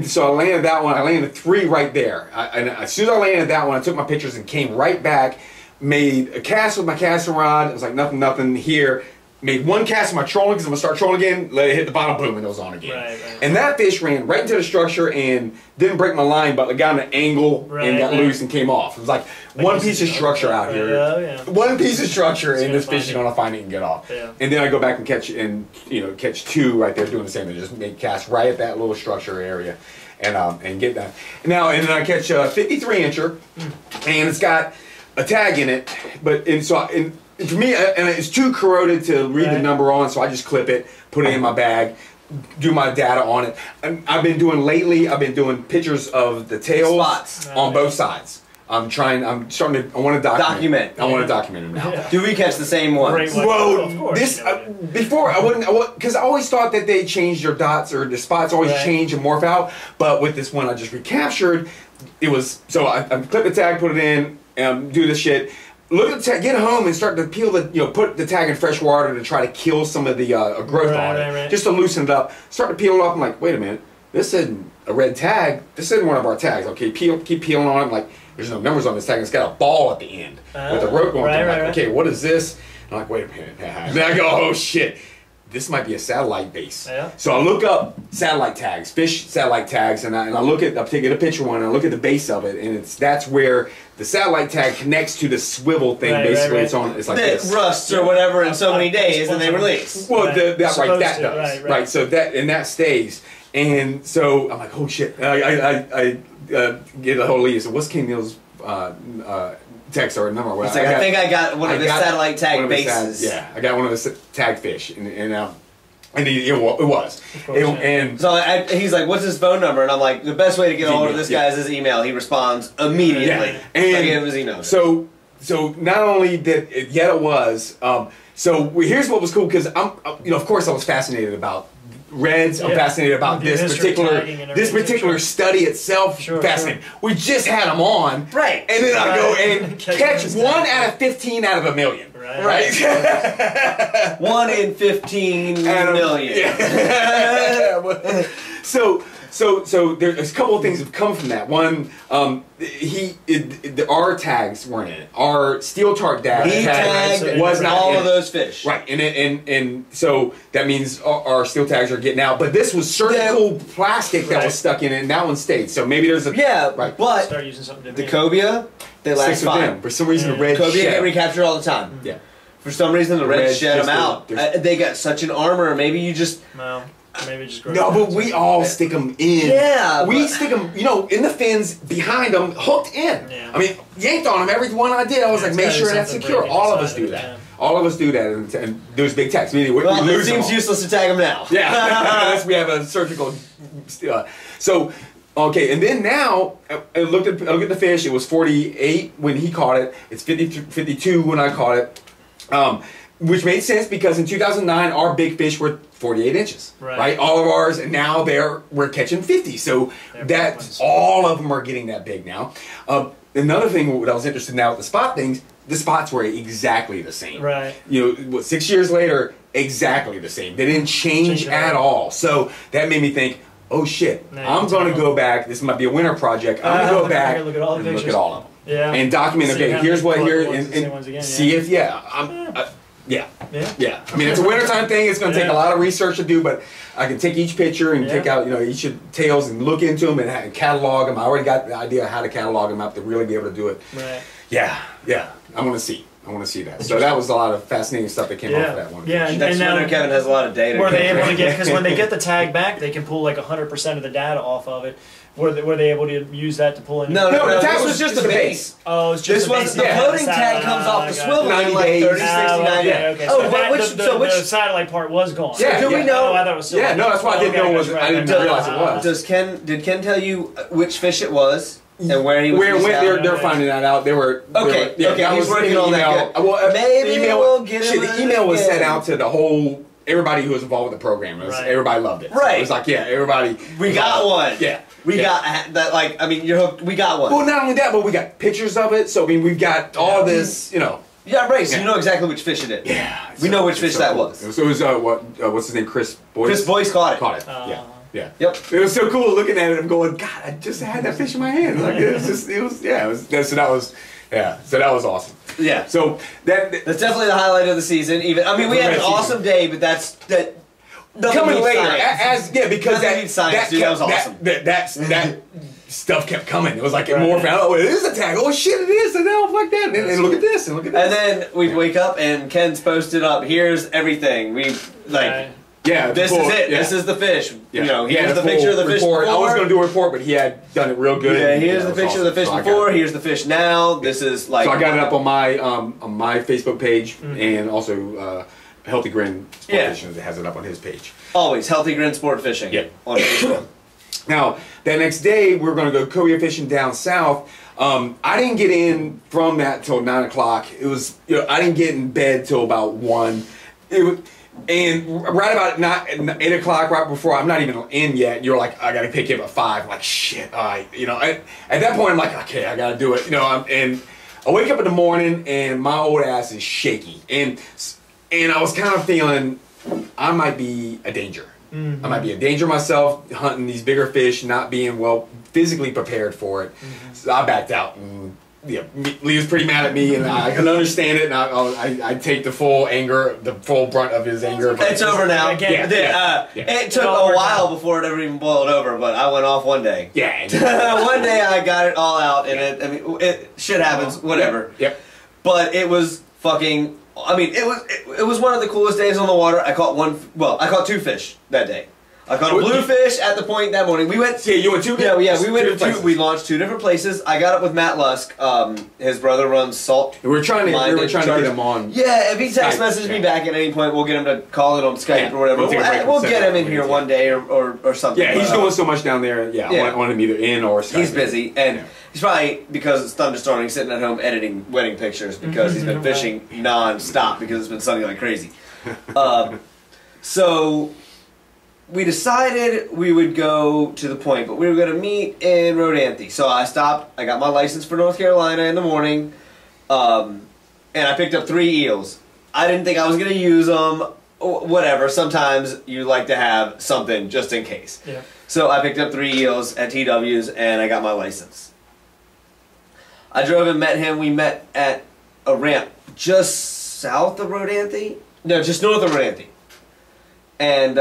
so I landed that one. I landed 3 right there. And as soon as I landed that one, I took my pictures and came right back. Made a cast with my casting rod. It was like nothing here. Made 1 cast of my trolling because I'm going to start trolling again, let it hit the bottom, boom, and it was on again. Right. And that fish ran right into the structure and didn't break my line, but it got an angle and got loose and came off. It was like one piece of structure out here. One piece of structure, and this fish is going to find it and get off. And then I go back and catch 2 right there doing the same thing. Just make cast right at that little structure area and get that. Now, and then I catch a 53-incher, and it's got a tag in it, for me, and it's too corroded to read the number on, so I just clip it, put it in my bag, do my data on it. I've been doing pictures of the tails on both sides. I want to document. I want to document them now. Do we catch the same ones? Well, before I wouldn't, because I always thought that they changed their dots or the spots always change and morph out. But with this one I just recaptured, it was so I clip the tag, put it in, do this shit. Look at the tag, get home and start to peel put the tag in fresh water to try to kill some of the growth on it, just to loosen it up. Start to peel it off. I'm like, wait a minute, this isn't a red tag. This isn't one of our tags. Okay, keep peeling on it. I'm like, there's no numbers on this tag. It's got a ball at the end with a rope going through. Like, okay, what is this? And I'm like, wait a minute. And then I go, oh shit, this might be a satellite base. So I look up satellite tags, fish satellite tags, and I look at, I get a picture one, and I look at the base of it, and that's where the satellite tag connects to the swivel thing. Basically, it's on. It's like this. Rusts or whatever in so many days, and they release. Well, that does. Right. So that stays, and so I'm like, oh shit. I get a hold of Lee. So what's King Neal's text or number? It's like, I think I got one of the satellite tag bases. I got one of the tag fish, and it was. And so he's like, "What's his phone number?" And I'm like, "The best way to get a hold of this guy is his email." He responds immediately. And I gave him his email. So not only did it was. So here's what was cool because of course I was fascinated about reds. I'm fascinated about this particular study itself. Fascinating. We just had them on, right? And then I go and catch 1 out of 15 out of a million. Right. 1 in 15 million. Yeah. So there's a couple of things that have come from that. One, our tags weren't in it. Our steel tarp tag was not all in of those fish. Right, and so that means our steel tags are getting out. But this was surgical plastic that was stuck in it, and that one stayed. So maybe there's a but start using something the Cobia, they last fine. For some reason, the red Cobia shed. get recaptured all the time. Yeah. For some reason, the reds shed them out. They got such an armor. Maybe you just. No. Maybe just no, but we all stick them in. Yeah, we stick them, in the fins behind them, hooked in. Yeah. I mean, yanked on them. Every one I did, I was like, make sure that's secure. All of us do that. All of us do that, and those big tags. Meaning we lose it seems useless to tag them now. Yeah, unless we have a surgical. So, okay, and then now I looked at the fish. It was 48 when he caught it. It's 52 when I caught it. Which made sense because in 2009 our big fish were 48 inches, right? All of ours, and now we're catching 50. So that's all of them are getting that big now. Another thing that I was interested in now with the spot things, the spots were exactly the same. Right. 6 years later, exactly the same. They didn't change at all. So that made me think, oh shit, I'm going to go back. This might be a winter project. I'm going to go back and look at all of them. Yeah. And document, okay, here's what here, and see if, Yeah. I mean, it's a wintertime thing. It's going to take a lot of research to do, but I can take each picture and take out, each of the tails and look into them and catalog them. I already got the idea of how to catalog them up to really be able to do it. Right. Yeah. I want to see that. So that was a lot of fascinating stuff that came off of that one. Yeah, and now Kevin has a lot of data. Were they able to get, because when they get the tag back, they can pull like 100% of the data off of it. Were they able to use that to pull in? No, the tag was just the base. Oh, it's just the base. The floating tag comes off the swivel in like 30, 60, 90 days. Okay. So the satellite part was gone. Yeah, do we know? Oh, I thought it was still no, that's why I didn't know I didn't realize it was. Did Ken tell you which fish it was? And where he was? Where it went, they're finding that out. They were okay. He's working on that. Well, maybe we'll get him. The email was sent out to the whole everybody who was involved with the program. Everybody loved it. Right. So it was like, everybody. We got one. Yeah. We got that. Like, I mean, you're hooked. We got one. Well, not only that, but we got pictures of it. So I mean, we've got all this. Yeah, right. So you know exactly which fish it is. Yeah. We know which fish that was. So it was what's his name? Chris Boyce. Chris Boyce caught it. Yeah. Yep. It was so cool looking at it and going, God, I just had that fish in my hand. Like so that was awesome. Yeah. So that's definitely the highlight of the season. Even I mean, we had an awesome day, but that coming later because that was awesome. That stuff kept coming. It was like more found out. It is a tag. Oh shit, it is. And now like that. And look at this. And look at this. And then we wake up and Ken's posted up. Here's everything. This is it. Yeah. This is the fish. Yeah. Here's the picture of the fish before. I was going to do a report, but he had done it real good. Yeah, here's the picture of the fish before. Here's the fish now. This is like. So I got it up on my Facebook page and also Healthy Grin Sport Fishing that has it up on his page. Always Healthy Grin Sport Fishing. Yep. On Facebook. Now that next day we were going to go Cobia fishing down south. I didn't get in from that till 9 o'clock. It was I didn't get in bed till about 1. And right about 8 o'clock, right before I'm not even in yet, you're like, I gotta pick you up at 5. I'm like, shit, all right, at that point I'm like, okay, I gotta do it, and I wake up in the morning and my old ass is shaky, and I was kind of feeling I might be a danger. I might be a danger myself, hunting these bigger fish, not being well physically prepared for it. So I backed out. And, Lee was pretty mad at me, and I can understand it. And I take the full anger, the full brunt of his anger. It's over now. It took a while before it ever even boiled over, but I went off one day. Yeah. One day I got it all out, and shit happens, whatever. Yep. But it was fucking. I mean, it was one of the coolest days on the water. I caught 2 fish that day. I caught a bluefish at the point that morning. We went. Yeah, you went 2. Yeah, we went to 2. We launched 2 different places. I got up with Matt Lusk. His brother runs Salt. We were trying to get him on. Yeah, if he text messages me back at any point, we'll get him to call it on Skype or whatever. We'll get him in here one day or something. Yeah, he's doing so much down there. Yeah, I want him either in or Skype. He's busy, and he's probably, because it's thunderstorming, sitting at home editing wedding pictures because he's been fishing non-stop because it's been sunny like crazy. So we decided we would go to the point, but we were going to meet in Rodanthe. So I stopped. I got my license for North Carolina in the morning, and I picked up 3 eels. I didn't think I was going to use them. Whatever. Sometimes you like to have something just in case. Yeah. So I picked up 3 eels at TW's, and I got my license. I drove and met him. We met at a ramp just south of Rodanthe. No, just north of Rodanthe. And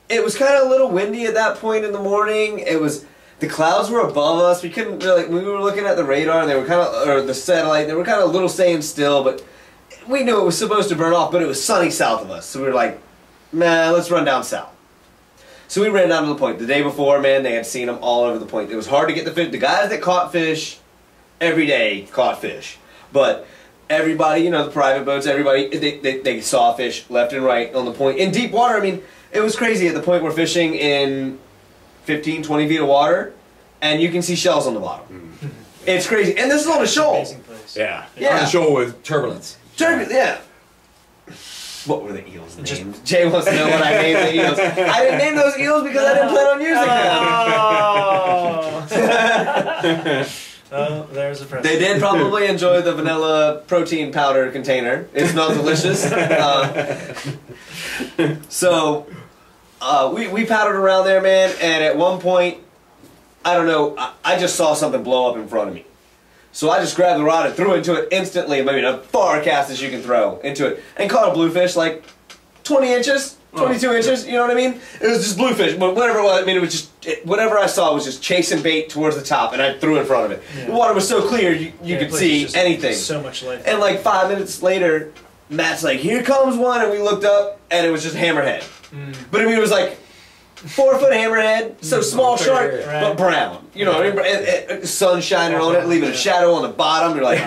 it was kind of a little windy at that point in the morning. It was, the clouds were above us. We couldn't really, we were looking at the radar and they were kind of, or the satellite, they were kind of a little staying still, but we knew it was supposed to burn off, but it was sunny south of us. So we were like, man, let's run down south. So we ran down to the point. The day before, man, they had seen them all over the point. It was hard to get the fish. The guys that caught fish every day caught fish. But everybody, you know, the private boats, everybody, they saw fish left and right on the point. In deep water, I mean, it was crazy. At the point we're fishing in 15, 20 feet of water, and you can see shells on the bottom. It's crazy. And this is on a shoal. Amazing place. Yeah. Yeah. On the shoal with turbulence. Yeah. What were the eels' names? Jay wants to know what I named the eels. I didn't name those eels because I didn't plan on using them. Oh, there's a present. They did probably enjoy the vanilla protein powder container. It's not delicious. So we paddled around there, man, and at one point, I don't know, I just saw something blow up in front of me. So I just grabbed the rod and threw into it instantly, maybe a far cast as you can throw into it, and caught a bluefish like 20 inches, 22 inches, you know what I mean? It was just bluefish, but whatever it was, I mean, it was just, whatever I saw was just chasing bait towards the top, and I threw in front of it. Yeah. The water was so clear, you could see anything. So much light. And like 5 minutes later, Matt's like, here comes one, and we looked up, and it was just hammerhead. But I mean, it was like 4-foot hammerhead, so small, sharp, but brown. You know, sun shining on it, leaving a shadow on the bottom. You're like,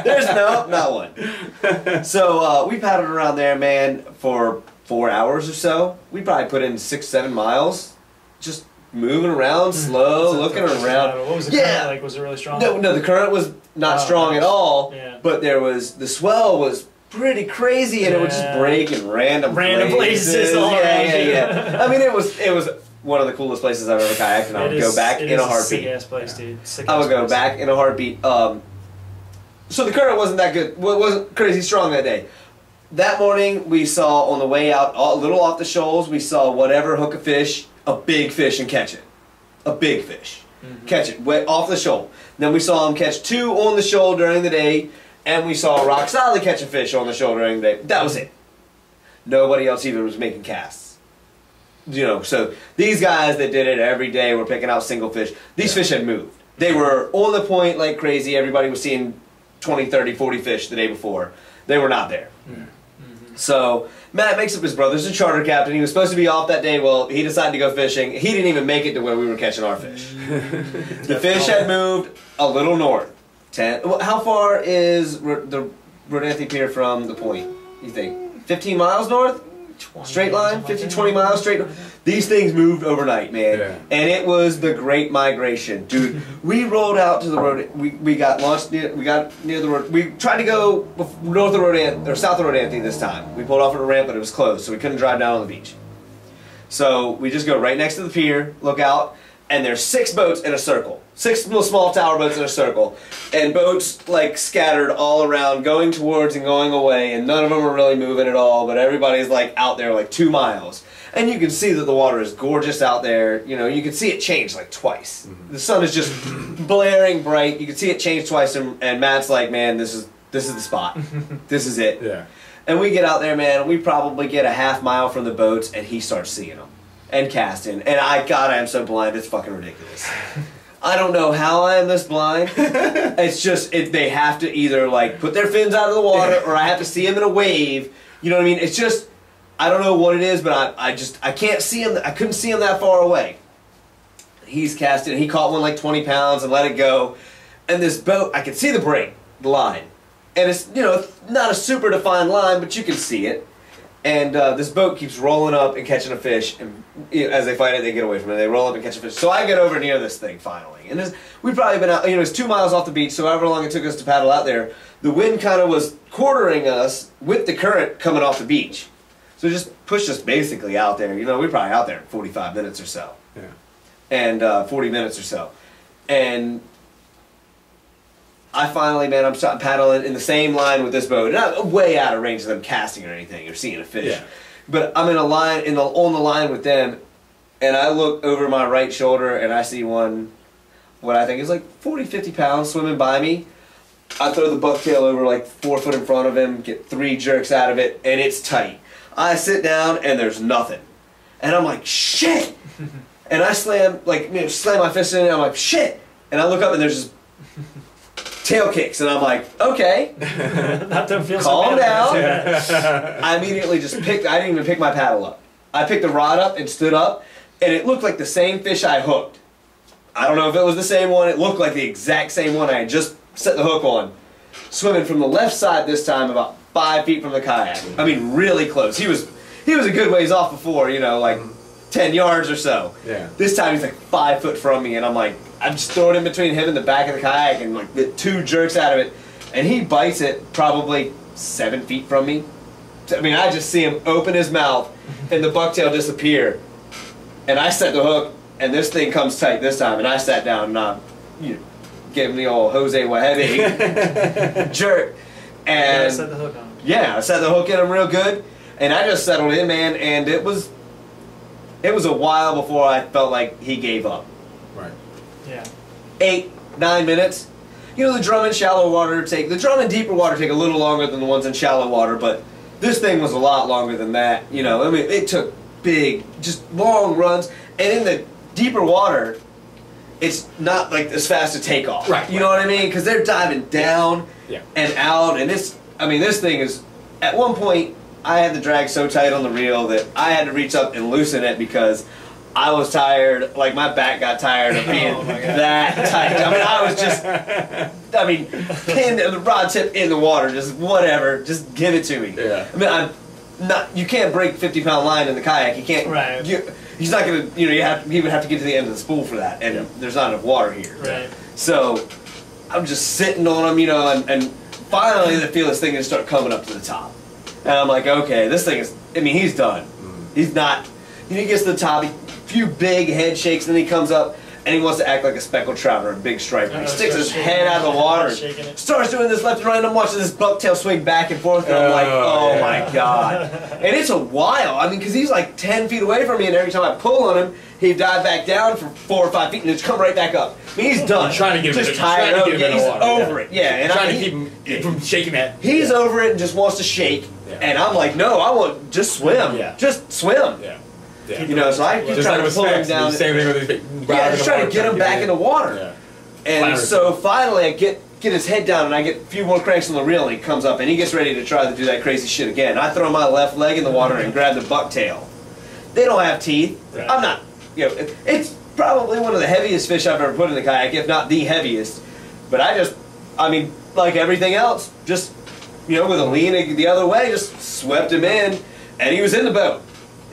there's no, not one. So we paddled around there, man, for 4 hours or so. We probably put in 6-7 miles, just moving around, slow, looking around. What was the current like? Was it really strong? No, the current was not strong at all. Yeah. But there was, the swell was pretty crazy, and it would just break in random places all around you. Yeah. I mean, it was one of the coolest places I've ever kayaked, and I would go back in a heartbeat. Sick ass place, dude. I would go back in a heartbeat. So the current wasn't that good. Well, it wasn't crazy strong that day. That morning, we saw on the way out, a little off the shoals, we saw whatever hook a fish, a big fish, and catch it. A big fish. Catch it way off the shoal. Then we saw him catch 2 on the shoal during the day. And we saw Rock Solid catch a fish on the shoal during the day. That was it. Nobody else even was making casts. You know, so these guys that did it every day were picking out single fish. These fish had moved. They were on the point like crazy. Everybody was seeing 20, 30, 40 fish the day before. They were not there. So Matt makes up his brother's a charter captain. He was supposed to be off that day. Well, he decided to go fishing. He didn't even make it to where we were catching our fish. The fish had moved a little north. How far is the Rodanthe Pier from the point, you think? 15 miles north? Straight line? 15, 20 miles straight north? These things moved overnight, man. Yeah. And it was the Great Migration. Dude, we rolled out to the road. We got launched near the road. We tried to go north of Rodanthe, or south of Rodanthe this time. We pulled off at a ramp, but it was closed, so we couldn't drive down on the beach. So we just go right next to the pier, look out, and there's 6 boats in a circle. 6 little small tower boats in a circle. And boats like scattered all around, going towards and going away, and none of them are really moving at all, but everybody's like out there like 2 miles. And you can see that the water is gorgeous out there. You know, you can see it change like twice. The sun is just blaring bright. You can see it change twice, and Matt's like, man, this is the spot. This is it. Yeah. And we get out there, man, and we probably get a half mile from the boats, and he starts seeing them. And casting. And I am so blind, it's fucking ridiculous. I don't know how I am this blind. It's just, they have to either like put their fins out of the water, or I have to see them in a wave. You know what I mean? It's just, I don't know what it is, but I can't see him. I couldn't see him that far away. He's casting, he caught one like 20 pounds and let it go. And this boat, I could see the break, the line. And it's, you know, not a super defined line, but you can see it. And this boat keeps rolling up and catching a fish, and you know, as they fight it, they get away from it. They roll up and catch a fish. So I get over near this thing finally, and we've probably been out. You know, it's 2 miles off the beach, so however long it took us to paddle out there, the wind kind of was quartering us with the current coming off the beach. So just pushed us basically out there. You know, we were probably out there in 45 minutes or so. Yeah. And 40 minutes or so. And I finally, man, I'm paddling in the same line with this boat. Not way out of range of them casting or anything or seeing a fish. Yeah. But I'm in a line, on the line with them, and I look over my right shoulder and I see one, what I think is like 40, 50 pounds swimming by me. I throw the bucktail over like 4 foot in front of him, get 3 jerks out of it, and it's tight. I sit down and there's nothing. And I'm like, shit! And I slam my fist in it, and I'm like, shit! And I look up and there's just tail kicks, and I'm like, okay, calm down. I immediately just I didn't even pick my paddle up. I picked the rod up and stood up, and it looked like the same fish I hooked. I don't know if it was the same one. It looked like the exact same one I had just set the hook on. Swimming from the left side this time, about 5 feet from the kayak. I mean, really close. He was a good ways off before, you know, like 10 yards or so. Yeah. This time he's like 5 foot from me, and I'm just throwing in between him and the back of the kayak and like get 2 jerks out of it, and he bites it probably 7 feet from me. I mean, I just see him open his mouth and the bucktail disappear, and I set the hook, and this thing comes tight this time, and I sat down and I'm giving the old Jose Wahebe jerk, and I set the hook on him. Yeah, I set the hook in him real good, and I just settled in, man, and it was a while before I felt like he gave up. Right. Yeah. 8, 9 minutes. You know, the drum in shallow water the drum in deeper water take a little longer than the ones in shallow water, but this thing was a lot longer than that. You know, I mean, it took big, just long runs, and in the deeper water, it's not like as fast to take off. Right. You know what I mean? Because they're diving down and out, and this thing is, at one point, I had the drag so tight on the reel that I had to reach up and loosen it because I was tired, like my back got tired of being that tight. I mean, I was just, pinned the rod tip in the water, just whatever, just give it to me. Yeah. I mean, you can't break 50-pound line in the kayak. You can't. Right. He's not gonna, he would have to get to the end of the spool for that, and there's not enough water here. Right. So I'm just sitting on him, and finally the feel this thing is start coming up to the top. And I'm like, okay, this thing is, I mean, he's done. He's not, he gets to the top, a few big head shakes, and then he comes up, and he wants to act like a speckled trout or a big striper. He sticks his head out of the water, and starts doing this left and right, and I'm watching this bucktail swing back and forth, and I'm like, oh my God. And it's a while, I mean, because he's like 10 feet away from me, and every time I pull on him, he'd dive back down for 4 or 5 feet, and just come right back up. I mean, he's done. You're trying to get him, just tired of it. Yeah, he's over it. Yeah, and trying to keep him from shaking that. He's over it and just wants to shake. And I'm like, no, I want just swim. Yeah. Just swim. Yeah. Yeah. You know, so I keep trying to pull him down. Same thing with his just trying to get him back in the water. Yeah. And so finally, I get his head down, and I get a few more cranks on the reel, and he comes up, and he gets ready to try to do that crazy shit again. I throw my left leg in the water and grab the bucktail. They don't have teeth. Right. I'm not, it's probably one of the heaviest fish I've ever put in the kayak, if not the heaviest. But I mean, like everything else, just, with a lean the other way, just swept him in, and he was in the boat.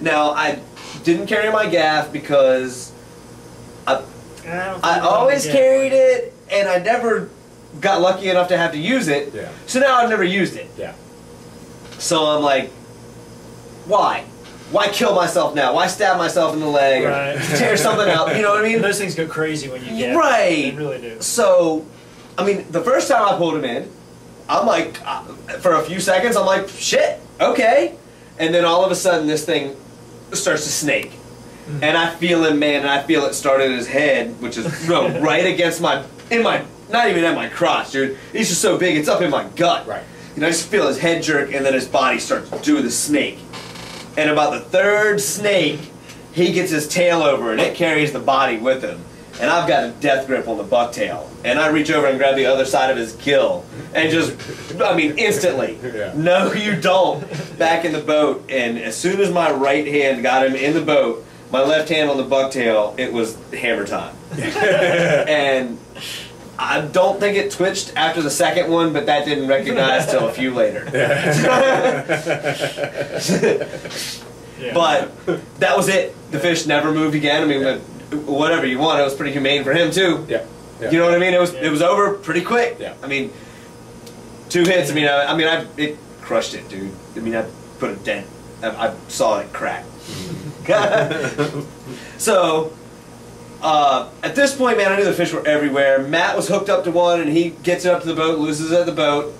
Now, I didn't carry my gaff because I always carried it, and I never got lucky enough to have to use it. Yeah. So now I've never used it. Yeah. So I'm like, why? Why kill myself now? Why stab myself in the leg or tear something out? You know what I mean? Those things go crazy when you get right. They really do. So, I mean, the first time I pulled him in, I'm like, for a few seconds, I'm like, shit, okay. And then all of a sudden, this thing starts to snake. And I feel him, man, and I feel it start in his head, which is right against not even at my crotch, dude. He's just so big, it's up in my gut. Right. And I just feel his head jerk, and then his body starts doing the snake. And about the third snake, he gets his tail over, and it carries the body with him. And I've got a death grip on the bucktail. And I reach over and grab the other side of his gill. And just, instantly. Yeah. No, you don't. Back in the boat. And as soon as my right hand got him in the boat, my left hand on the bucktail, it was hammer time. And I don't think it twitched after the second one, but that didn't recognize till a few later. But that was it. The fish never moved again. I mean, whatever you want, it was pretty humane for him too. Yeah. You know what I mean? It was over pretty quick. Yeah. I mean, 2 hits. I mean, it crushed it, dude. I mean, I put a dent I saw it crack. So, at this point, man, I knew the fish were everywhere. Matt was hooked up to one, and he gets it up to the boat, loses it at the boat.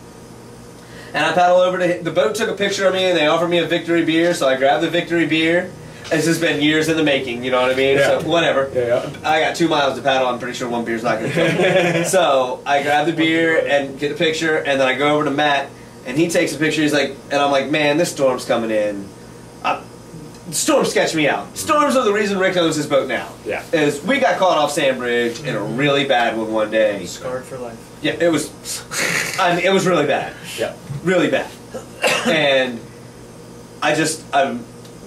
And I paddle over to the boat, took a picture of me, and they offered me a Victory beer, so I grabbed the Victory beer. This has been years in the making, you know what I mean? Yeah. So, whatever. Yeah. I got 2 miles to paddle, I'm pretty sure one beer's not going to kill me. So, I grab the beer and get the picture, and then I go over to Matt, and he takes a picture, he's like, and I'm like, man, this storm's coming in. Storms sketch me out. Storms are the reason Rick owns his boat now. Yeah. Is we got caught off Sandbridge in a really bad one day. Scarred for life. Yeah, it was. I mean, it was really bad. Yeah. Really bad. And I just,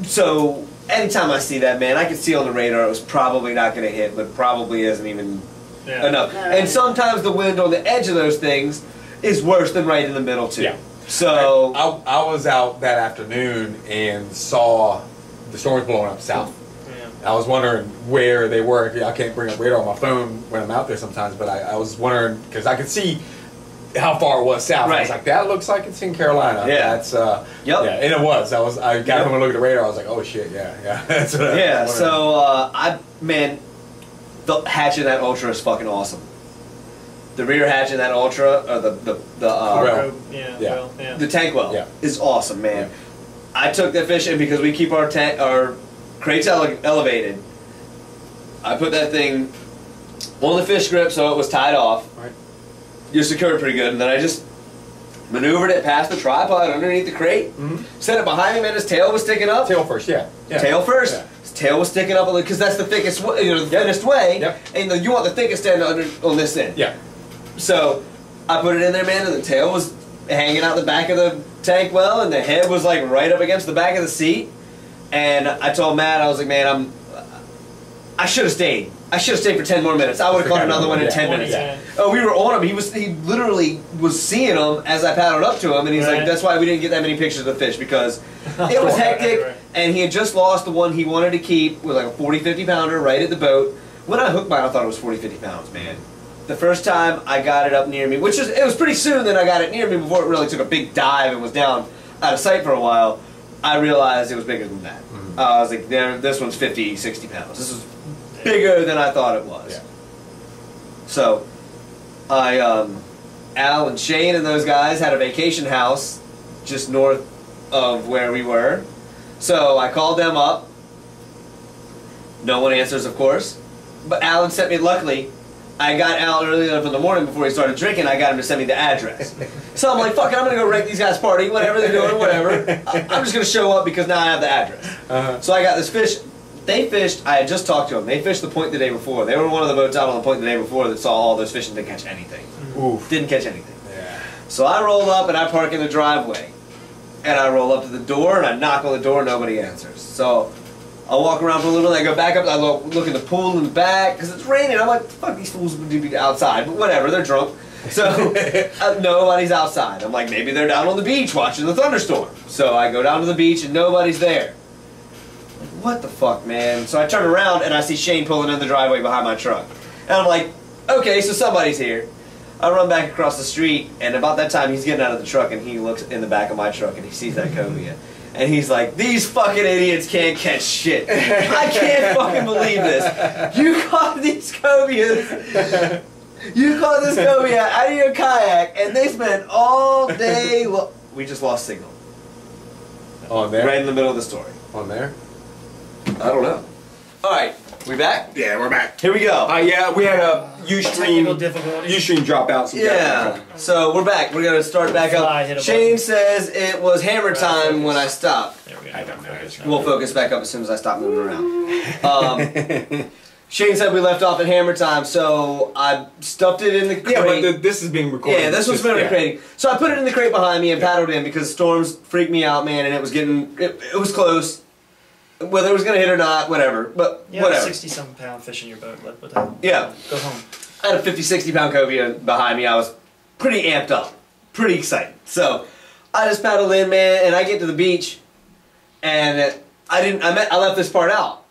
so anytime I see that, man, I can see on the radar it was probably not going to hit, but probably isn't even enough. And sometimes the wind on the edge of those things is worse than right in the middle too. Yeah. So I was out that afternoon and saw the storms blowing up south. Yeah. I was wondering where they were. I can't bring up radar on my phone when I'm out there sometimes, but I was wondering because I could see how far it was south. Right. I was like, that looks like it's in Carolina. Yeah. That's Yep. Yeah, and it was. I got home and looked at the radar. I was like, oh shit, yeah. That's what yeah. I was So man, the hatch in that Ultra is fucking awesome. The rear hatch in that Ultra, or the Well, yeah. yeah. Well, yeah. the tank well Yeah. is awesome, man. Yeah. I took that fish in because we keep our crates elevated. I put that thing on the fish grip so it was tied off. Right. You're secured pretty good, and then I just maneuvered it past the tripod underneath the crate, set it behind him, and his tail was sticking up. Tail first, yeah. Tail first. Yeah. His tail was sticking up because that's the thickest, the thinnest way. Yep. And you want the thickest end on this end. Yeah. So I put it in there, man, and the tail was hanging out the back of the tank well, and the head was like right up against the back of the seat. And I told Matt, I was like, man, I should have stayed. I should have stayed for 10 more minutes. I would have caught another one in 10 minutes. Yeah. Oh, we were on him. He literally was seeing him as I paddled up to him, and he's like, that's why we didn't get that many pictures of the fish, because it was hectic, Right. and he had just lost the one he wanted to keep with like a 40, 50 pounder right at the boat. When I hooked mine, I thought it was 40, 50 pounds, man. The first time I got it up near me, it was pretty soon that I got it near me before it really took a big dive and was down out of sight for a while, I realized it was bigger than that. I was like, this one's 50, 60 pounds. This is bigger than I thought it was. Yeah. So, Al and Shane and those guys had a vacation house just north of where we were. So I called them up. No one answers, of course. But Alan sent me, luckily, I got Al early enough in the morning before he started drinking, I got him to send me the address. So I'm like, fuck it, I'm going to go rake these guys' party, whatever they're doing, whatever. I'm just going to show up because now I have the address. So I got this fish. They fished, I had just talked to them, they fished the point the day before. They were one of the boats out on the point the day before that saw all those fish and didn't catch anything. Oof. Didn't catch anything. Yeah. So I roll up and I park in the driveway. And I roll up to the door and I knock on the door, nobody answers. So I walk around for a little, and I go back up, I look in the pool in the back, because it's raining. I'm like, fuck, these fools would be outside, but whatever, they're drunk. So, nobody's outside. I'm like, maybe they're down on the beach watching the thunderstorm. So I go down to the beach and nobody's there. Like, what the fuck, man? So I turn around and I see Shane pulling in the driveway behind my truck. And I'm like, okay, so somebody's here. I run back across the street, and about that time he's getting out of the truck, and he looks in the back of my truck and he sees that cobia. And he's like, these fucking idiots can't catch shit. I can't fucking believe this. You caught these cobias. You caught this cobia out of your kayak, and they spent all day. We just lost signal. On there? Right in the middle of the story. On there? I don't know. All right, we back? Yeah, we're back. Here we go. Yeah, we had a Technical difficulty. Ustream drop out. Some Yeah. So we're back. We're gonna start back Fly, hit up. a Shane button. says it was hammer time when I stopped. There we go. I don't know. We'll focus back up as soon as I stop moving around. Shane said we left off at hammer time, so I stuffed it in the crate. Yeah, but this is being recorded. Yeah, this one's been recrating. So I put it in the crate behind me and paddled in because storms freaked me out, man, and it was getting, it was close. Whether it was going to hit or not, whatever. But You have a whatever. 60-something pound fish in your boat. What the hell? Yeah. Go home. I had a 50, 60 pound cobia behind me. I was pretty amped up. Pretty excited. So I just paddled in, man, and I get to the beach, and I left this part out.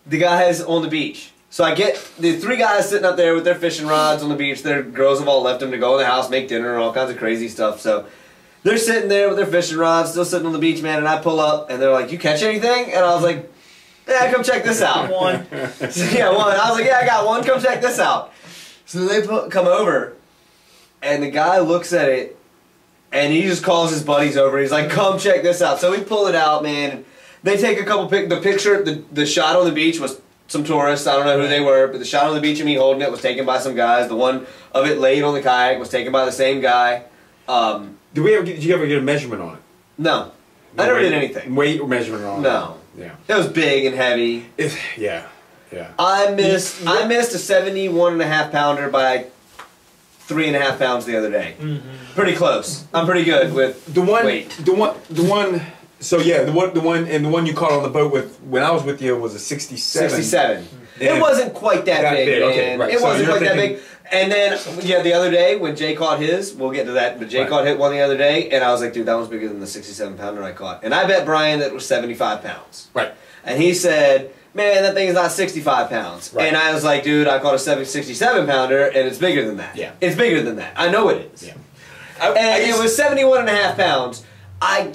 The guys on the beach. So I get the 3 guys sitting up there with their fishing rods on the beach. Their girls have all left them to go in the house, make dinner, and all kinds of crazy stuff. So they're sitting there with their fishing rods, still sitting on the beach, man, and I pull up, and they're like, "You catch anything?" And I was like, "Yeah, come check this out." One. So, yeah, one. I was like, "Yeah, I got one. Come check this out." So they come over, and the guy looks at it, and he just calls his buddies over. He's like, "Come check this out." So we pull it out, man. They take a couple the shot on the beach was some tourists. I don't know who they were, but the shot on the beach of me holding it was taken by some guys. The one of it laid on the kayak was taken by the same guy. Did you ever get a measurement on it? No. I never did anything. Weight or measurement on it? No. Yeah. It was big and heavy. Yeah. I missed a 71.5 pounder by 3.5 pounds the other day. Mm-hmm. Pretty close. I'm pretty good with weight. The one. So yeah, the one you caught on the boat with when I was with you was a 67. 67. It wasn't quite that big, man. Okay, right. It So wasn't you're quite that thinking- big. And then, yeah, the other day when Jay caught his, we'll get to that, but Jay Right. caught hit one the other day, and I was like, dude, that one's bigger than the 67 pounder I caught. And I bet Brian that it was 75 pounds. Right. And he said, man, that thing is not 65 pounds. Right. And I was like, dude, I caught a 67 pounder, and it's bigger than that. Yeah. It's bigger than that. I know it is. Yeah. And it was 71.5 pounds. I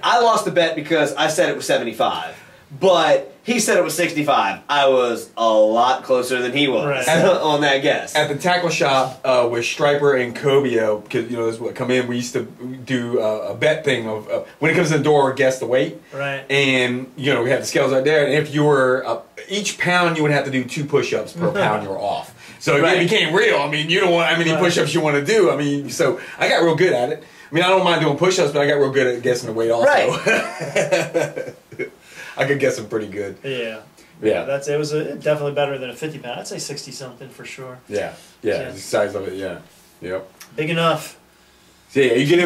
lost the bet because I said it was 75. But he said it was 65. I was a lot closer than he was Right. on that guess. At the tackle shop with Striper and Cobia, because you know that's what come in. We used to do a bet thing of when it comes in the door, guess the weight. Right. And you know we had the scales right there. And if you were each pound, you would have to do 2 push-ups per pound you were off. So Right. it became real. I mean, you don't want how many push-ups you want to do. I mean, so I got real good at it. I mean, I don't mind doing push-ups, but I got real good at guessing the weight also. Right. I could guess them pretty good. Yeah. Yeah. It was definitely better than a 50 pound. I'd say 60 something for sure. Yeah. Yeah. The size of it. Yeah. Yep. Big enough. So yeah, you get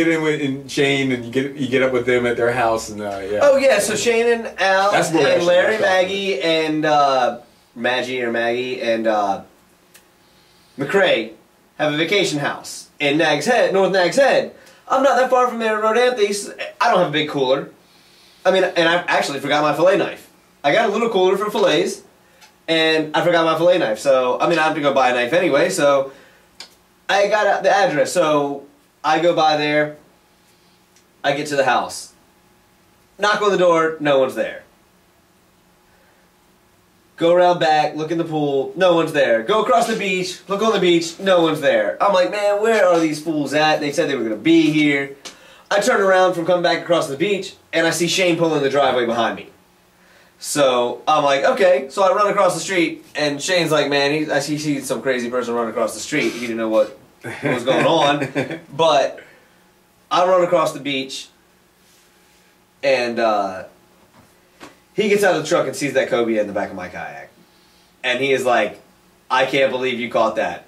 in with Shane, and you get up with them at their house, and yeah. Oh, yeah, so Shane and Al That's where and we Larry, actually Maggie, and Maggie, and McCrae have a vacation house in Nags Head, North Nags Head. I'm not that far from there in Rodanthe. I don't have a big cooler. I mean, and I actually forgot my fillet knife. I got a little cooler for fillets, and I forgot my fillet knife. So, I mean, I have to go buy a knife anyway, so I got the address. So, I go by there. I get to the house. Knock on the door, no one's there. Go around back, look in the pool, no one's there. Go across the beach, look on the beach, no one's there. I'm like, man, where are these fools at? They said they were going to be here. I turn around from coming back across the beach, and I see Shane pulling the driveway behind me. So I'm like, okay. So I run across the street, and Shane's like, man, I see some crazy person run across the street. He didn't know what was going on. But I run across the beach, and he gets out of the truck and sees that Cobia in the back of my kayak. And he is like, I can't believe you caught that.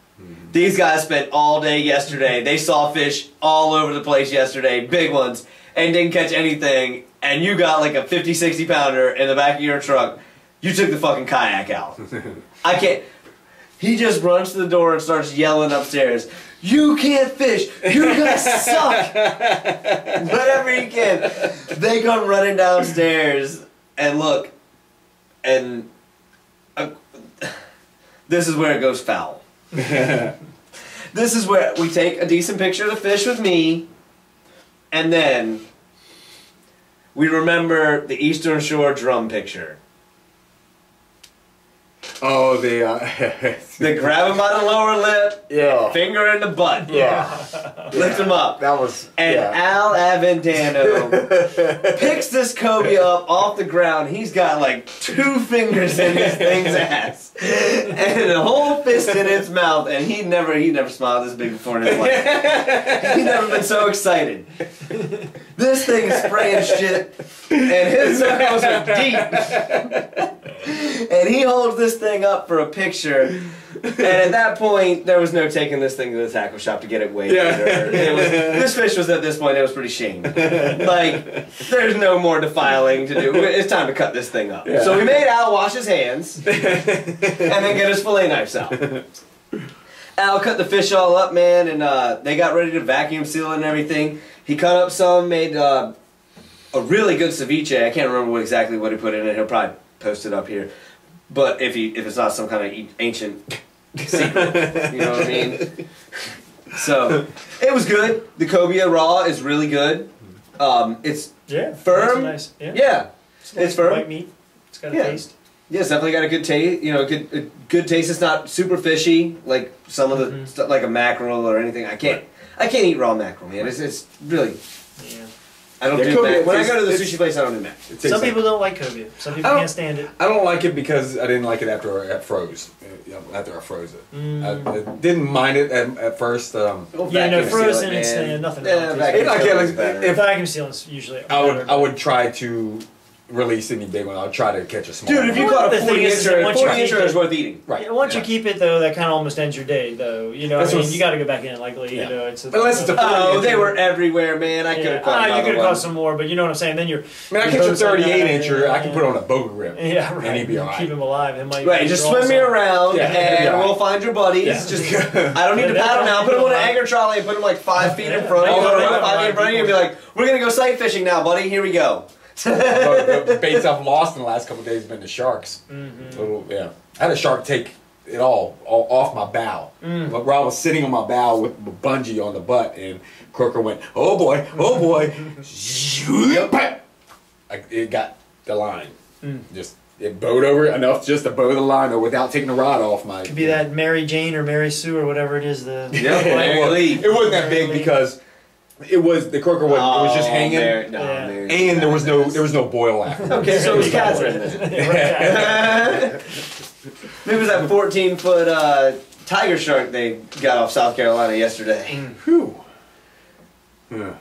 These guys spent all day yesterday. They saw fish all over the place yesterday, big ones, and didn't catch anything. And you got like a 50, 60 pounder in the back of your truck. You took the fucking kayak out. I can't. He just runs to the door and starts yelling upstairs, you can't fish. You guys suck. Whatever he can. They come running downstairs and look. And this is where it goes foul. This is where we take a decent picture of the fish with me, and then we remember the Eastern Shore drum picture. Oh, They grab him by the lower lip, yeah. finger in the butt, Yeah. lift him up. That was. And Al Aventano picks this Cobia up off the ground. He's got like 2 fingers in this thing's ass and a whole fist in its mouth. And he never smiled this big before in his life. He never been so excited. This thing is spraying shit, and his circles are deep. And he holds this thing up for a picture. And at that point, there was no taking this thing to the tackle shop to get it weighed. Yeah. This fish was at this point, it was pretty shamed. Like, there's no more defiling to do. It's time to cut this thing up. Yeah. So we made Al wash his hands and then get his fillet knives out. Al cut the fish all up, man, and they got ready to vacuum seal it and everything. He cut up some, made a really good ceviche. I can't remember exactly what he put in it. He'll probably post it up here. But if it's not some kind of ancient secret, you know what I mean? So it was good. The cobia raw is really good. It's firm. Nice. Yeah, it's firm. White meat. It's got a taste. Yeah, it's definitely got a good taste. You know, good taste. It's not super fishy like some of the stuff, like a mackerel or anything. I can't eat raw mackerel, man. It's really. Yeah. I don't do mackerel. When I go to the sushi place, I don't do mackerel. Some people don't like cobia. Some people can't stand it. I don't like it because I didn't like it after it froze. After I froze it, I didn't mind it at first. Yeah, no, frozen it's nothing. If vacuum sealing is usually. I would try to release any big one. I'll try to catch a small one. Dude, if you caught a 40-incher, it's worth eating. Right. Once you keep it, though, that kind of almost ends your day, though. You know, I mean, you got to go back in, likely. You know, unless it's a 40-incher. Oh, they were everywhere, man. I could have caught you could have caught some more, but you know what I'm saying? Then you're... I mean, I catch a 38-incher, I can put on a boga rib. Yeah, right. And he'd be all right. Keep him alive. Right, just swim me around, and we'll find your buddies. Just, I don't need to paddle now. Put them on an anchor trolley and put them like 5 feet in front of you. 5 feet in front of you and be like, we're going to go sight fishing now, buddy. Here we go. The baits I've lost in the last couple of days have been the sharks. I had a shark take it all off my bow. Where I was sitting on my bow with a bungee on the butt, and Croker went, oh boy, oh boy. It got the line. Just it bowed over enough just to bow the line without taking the rod off my. Could be that Mary Jane or Mary Sue or whatever it is. It wasn't that big because. It was the croaker was it was just hanging, and there was no boil after. Okay, so it was Catherine. Maybe it was that 14-foot tiger shark they got off South Carolina yesterday. Whew. Yeah.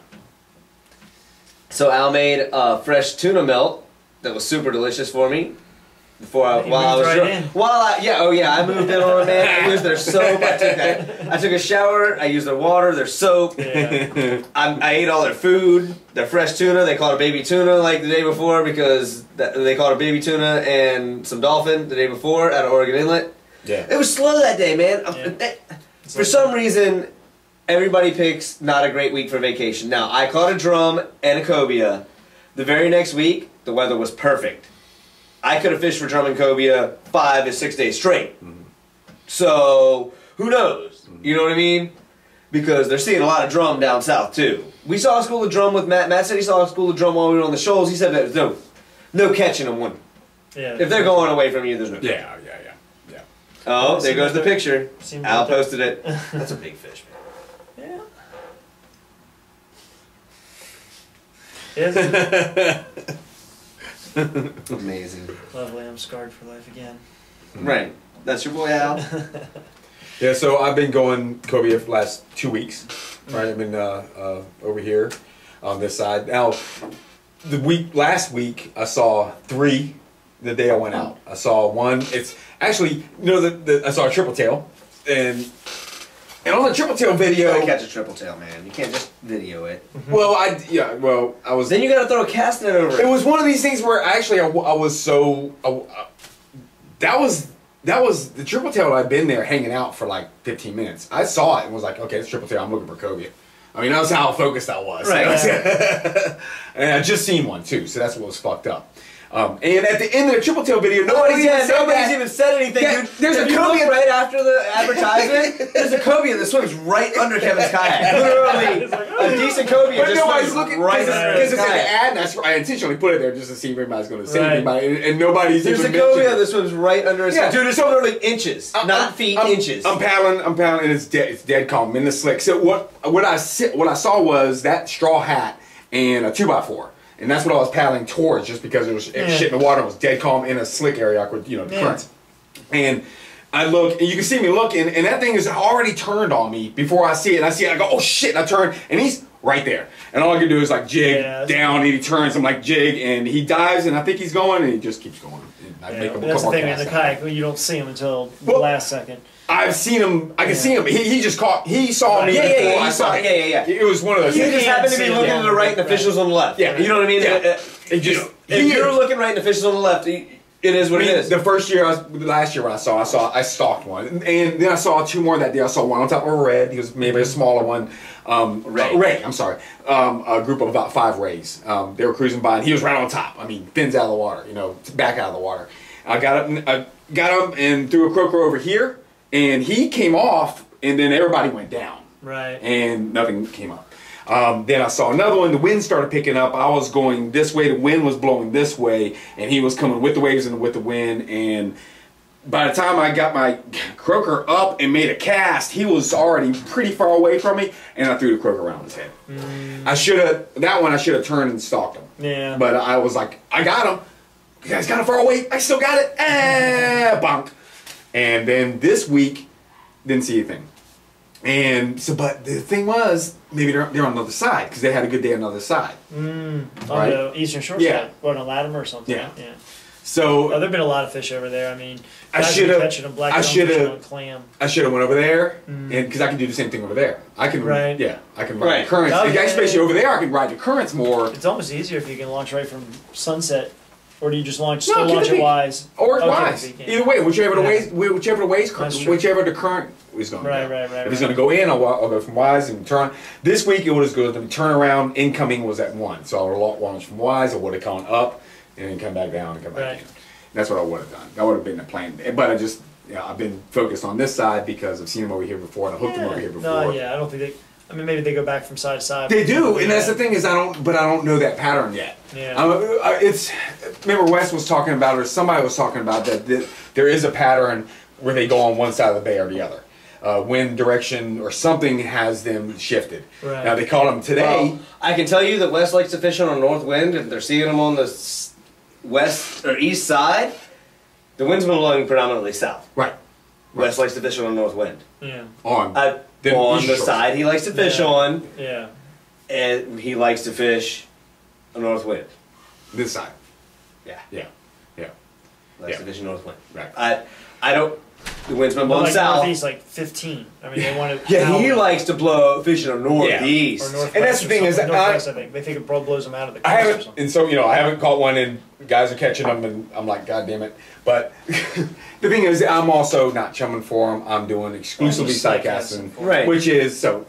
So Al made a fresh tuna melt that was super delicious for me. I moved in on it, man. I used their soap. I took a shower. I used their water, their soap. I ate all their food, their fresh tuna. They caught a baby tuna like the day before because they caught a baby tuna and some dolphin the day before out of Oregon Inlet. Yeah, it was slow that day, man. For some reason, everybody picks not a great week for vacation. Now I caught a drum and a cobia. The very next week, the weather was perfect. I could have fished for drum and cobia 5 to 6 days straight. So, who knows? You know what I mean? Because they're seeing a lot of drum down south, too. We saw a school of drum with Matt. Matt said he saw a school of drum while we were on the shoals. He said there's no catching them one. Yeah. If they're going away from you, there's no catching. Yeah. Oh, there goes the picture. Al posted it. That's a big fish, man. Yeah. Amazing. Lovely, I'm scarred for life again. Right. That's your boy Al. Yeah, so I've been going cobia for the last 2 weeks. Right, I've been over here on this side. Now, last week I saw 3 the day I went out. I saw one. It's actually, I saw a triple tail, and on the triple tail video, you gotta catch a triple tail, man. You can't just video it. Well, I was. Then you gotta throw a cast net over it. It was one of these things where actually I was so. That was the triple tail. I'd been there hanging out for like 15 minutes. I saw it and was like, okay, it's triple tail. I'm looking for cobia. I mean, that was how focused I was. Right. And I just seen one too, so that's what was fucked up. And at the end of the triple tail video, nobody's even said anything, dude. There's a cobia right after the advertisement. There's a cobia that swims right under Kevin's kayak. Literally, a decent cobia just swims right under his kayak. Because it's in the ad, and I intentionally put it there just to see if everybody's going to say anything. And nobody's even mentioned it. There's a cobia that swims right under his kayak. Dude, it's literally inches, not feet, inches. I'm paddling, and it's dead calm in the slick. So what I saw was that straw hat and a 2x4. And that's what I was paddling towards, just because it was shit in the water. It was dead calm in a slick area, with the currents. And I look, and you can see me looking, and that thing is already turned on me before I see it. And I go, oh shit! And I turn, and he's right there. And all I can do is like jig down, and he turns. I'm like jig, and he dives, and I think he's going, and he just keeps going. And I make him that's the thing in the kayak, you don't see him until the last second. I've seen him. I can see him. He just caught. He saw me before I saw it. Yeah. It was one of those. You just happened to be looking to the right, and the fish was on the left. Yeah, you know what I mean. If you're looking right, and the fish is on the left, it is what it is. The last year when I stalked one, and then I saw 2 more that day. I saw one on top of a red. He was maybe a smaller one. Ray. I'm sorry. A group of about 5 rays. They were cruising by, and he was right on top. I mean, fins out of the water. Back out of the water. I got him and threw a croaker over here. And he came off, and then everybody went down. Right. And nothing came up. Then I saw another one. The wind started picking up. I was going this way. The wind was blowing this way, and he was coming with the waves and with the wind. And by the time I got my croaker up and made a cast, he was already pretty far away from me, and I threw the croaker around his head. I should have turned and stalked him. Yeah. But I was like, I got him. You guys got him far away. I still got it. Bonk. And then this week, didn't see anything. And so, but the thing was, maybe they're on the other side because they had a good day on the other side. On Right? the Eastern Shore Yeah. side, or on Latimer or something. Yeah. Yeah. So Oh, there've been a lot of fish over there. I mean, I guys should've- are catching them, black I should've- on clam. I should have went over there, and because I can do the same thing over there. I can, Right. yeah, I can ride Right. the currents. Oh, yeah. Especially over there, I can ride the currents more. It's almost easier if you can launch right from sunset, or do you just launch No, still keep launch the it peak. wise? Or Okay, wise. peak, yeah. Either way, whichever the Yeah. ways, whichever the ways, That's true. whichever the current is going to Right, go. right, right, If it's right. going to go in, I'll go from wise and turn. This week it was good. The turnaround incoming was at 1, so I would have launched from wise. I would have gone up and then come back down and come back Right. in. That's what I would have done. That would have been the plan. But I just, I've been focused on this side because I've seen them over here before and I hooked them over here before. No, yeah, I don't think they. I mean, maybe they go back from side to side. They do, and that's the Yeah. thing is I don't know that pattern yet. Yeah. It's remember Wes was talking about, or somebody was talking about that there is a pattern where they go on one side of the bay or the other. Wind direction or something has them shifted. Right. Now they caught them today. Well, I can tell you that Wes likes to fish on a north wind. If they're seeing them on the west or east side, the wind's been blowing predominantly south. Right. Wes likes to fish on a north wind. Yeah. On the On east the shore. side he likes to fish Yeah. on, Yeah. and he likes to fish a north wind. This side. Yeah. Yeah. Yeah. Likes Yeah. to fish a north wind. Right. I don't. The wind's been But blowing like south. northeast, like 15. I mean, they want to. Yeah, he likes to blow fish in a Or northeast. northwest. And that's the or thing is something. that Northwest, I think they think it blows them out of the coast I or haven't, something. and so I haven't caught one, and guys are catching them, and I'm like, God damn it! But the thing is, I'm also not chumming for them. I'm doing exclusively Just side side casting, casting. Right. Which is so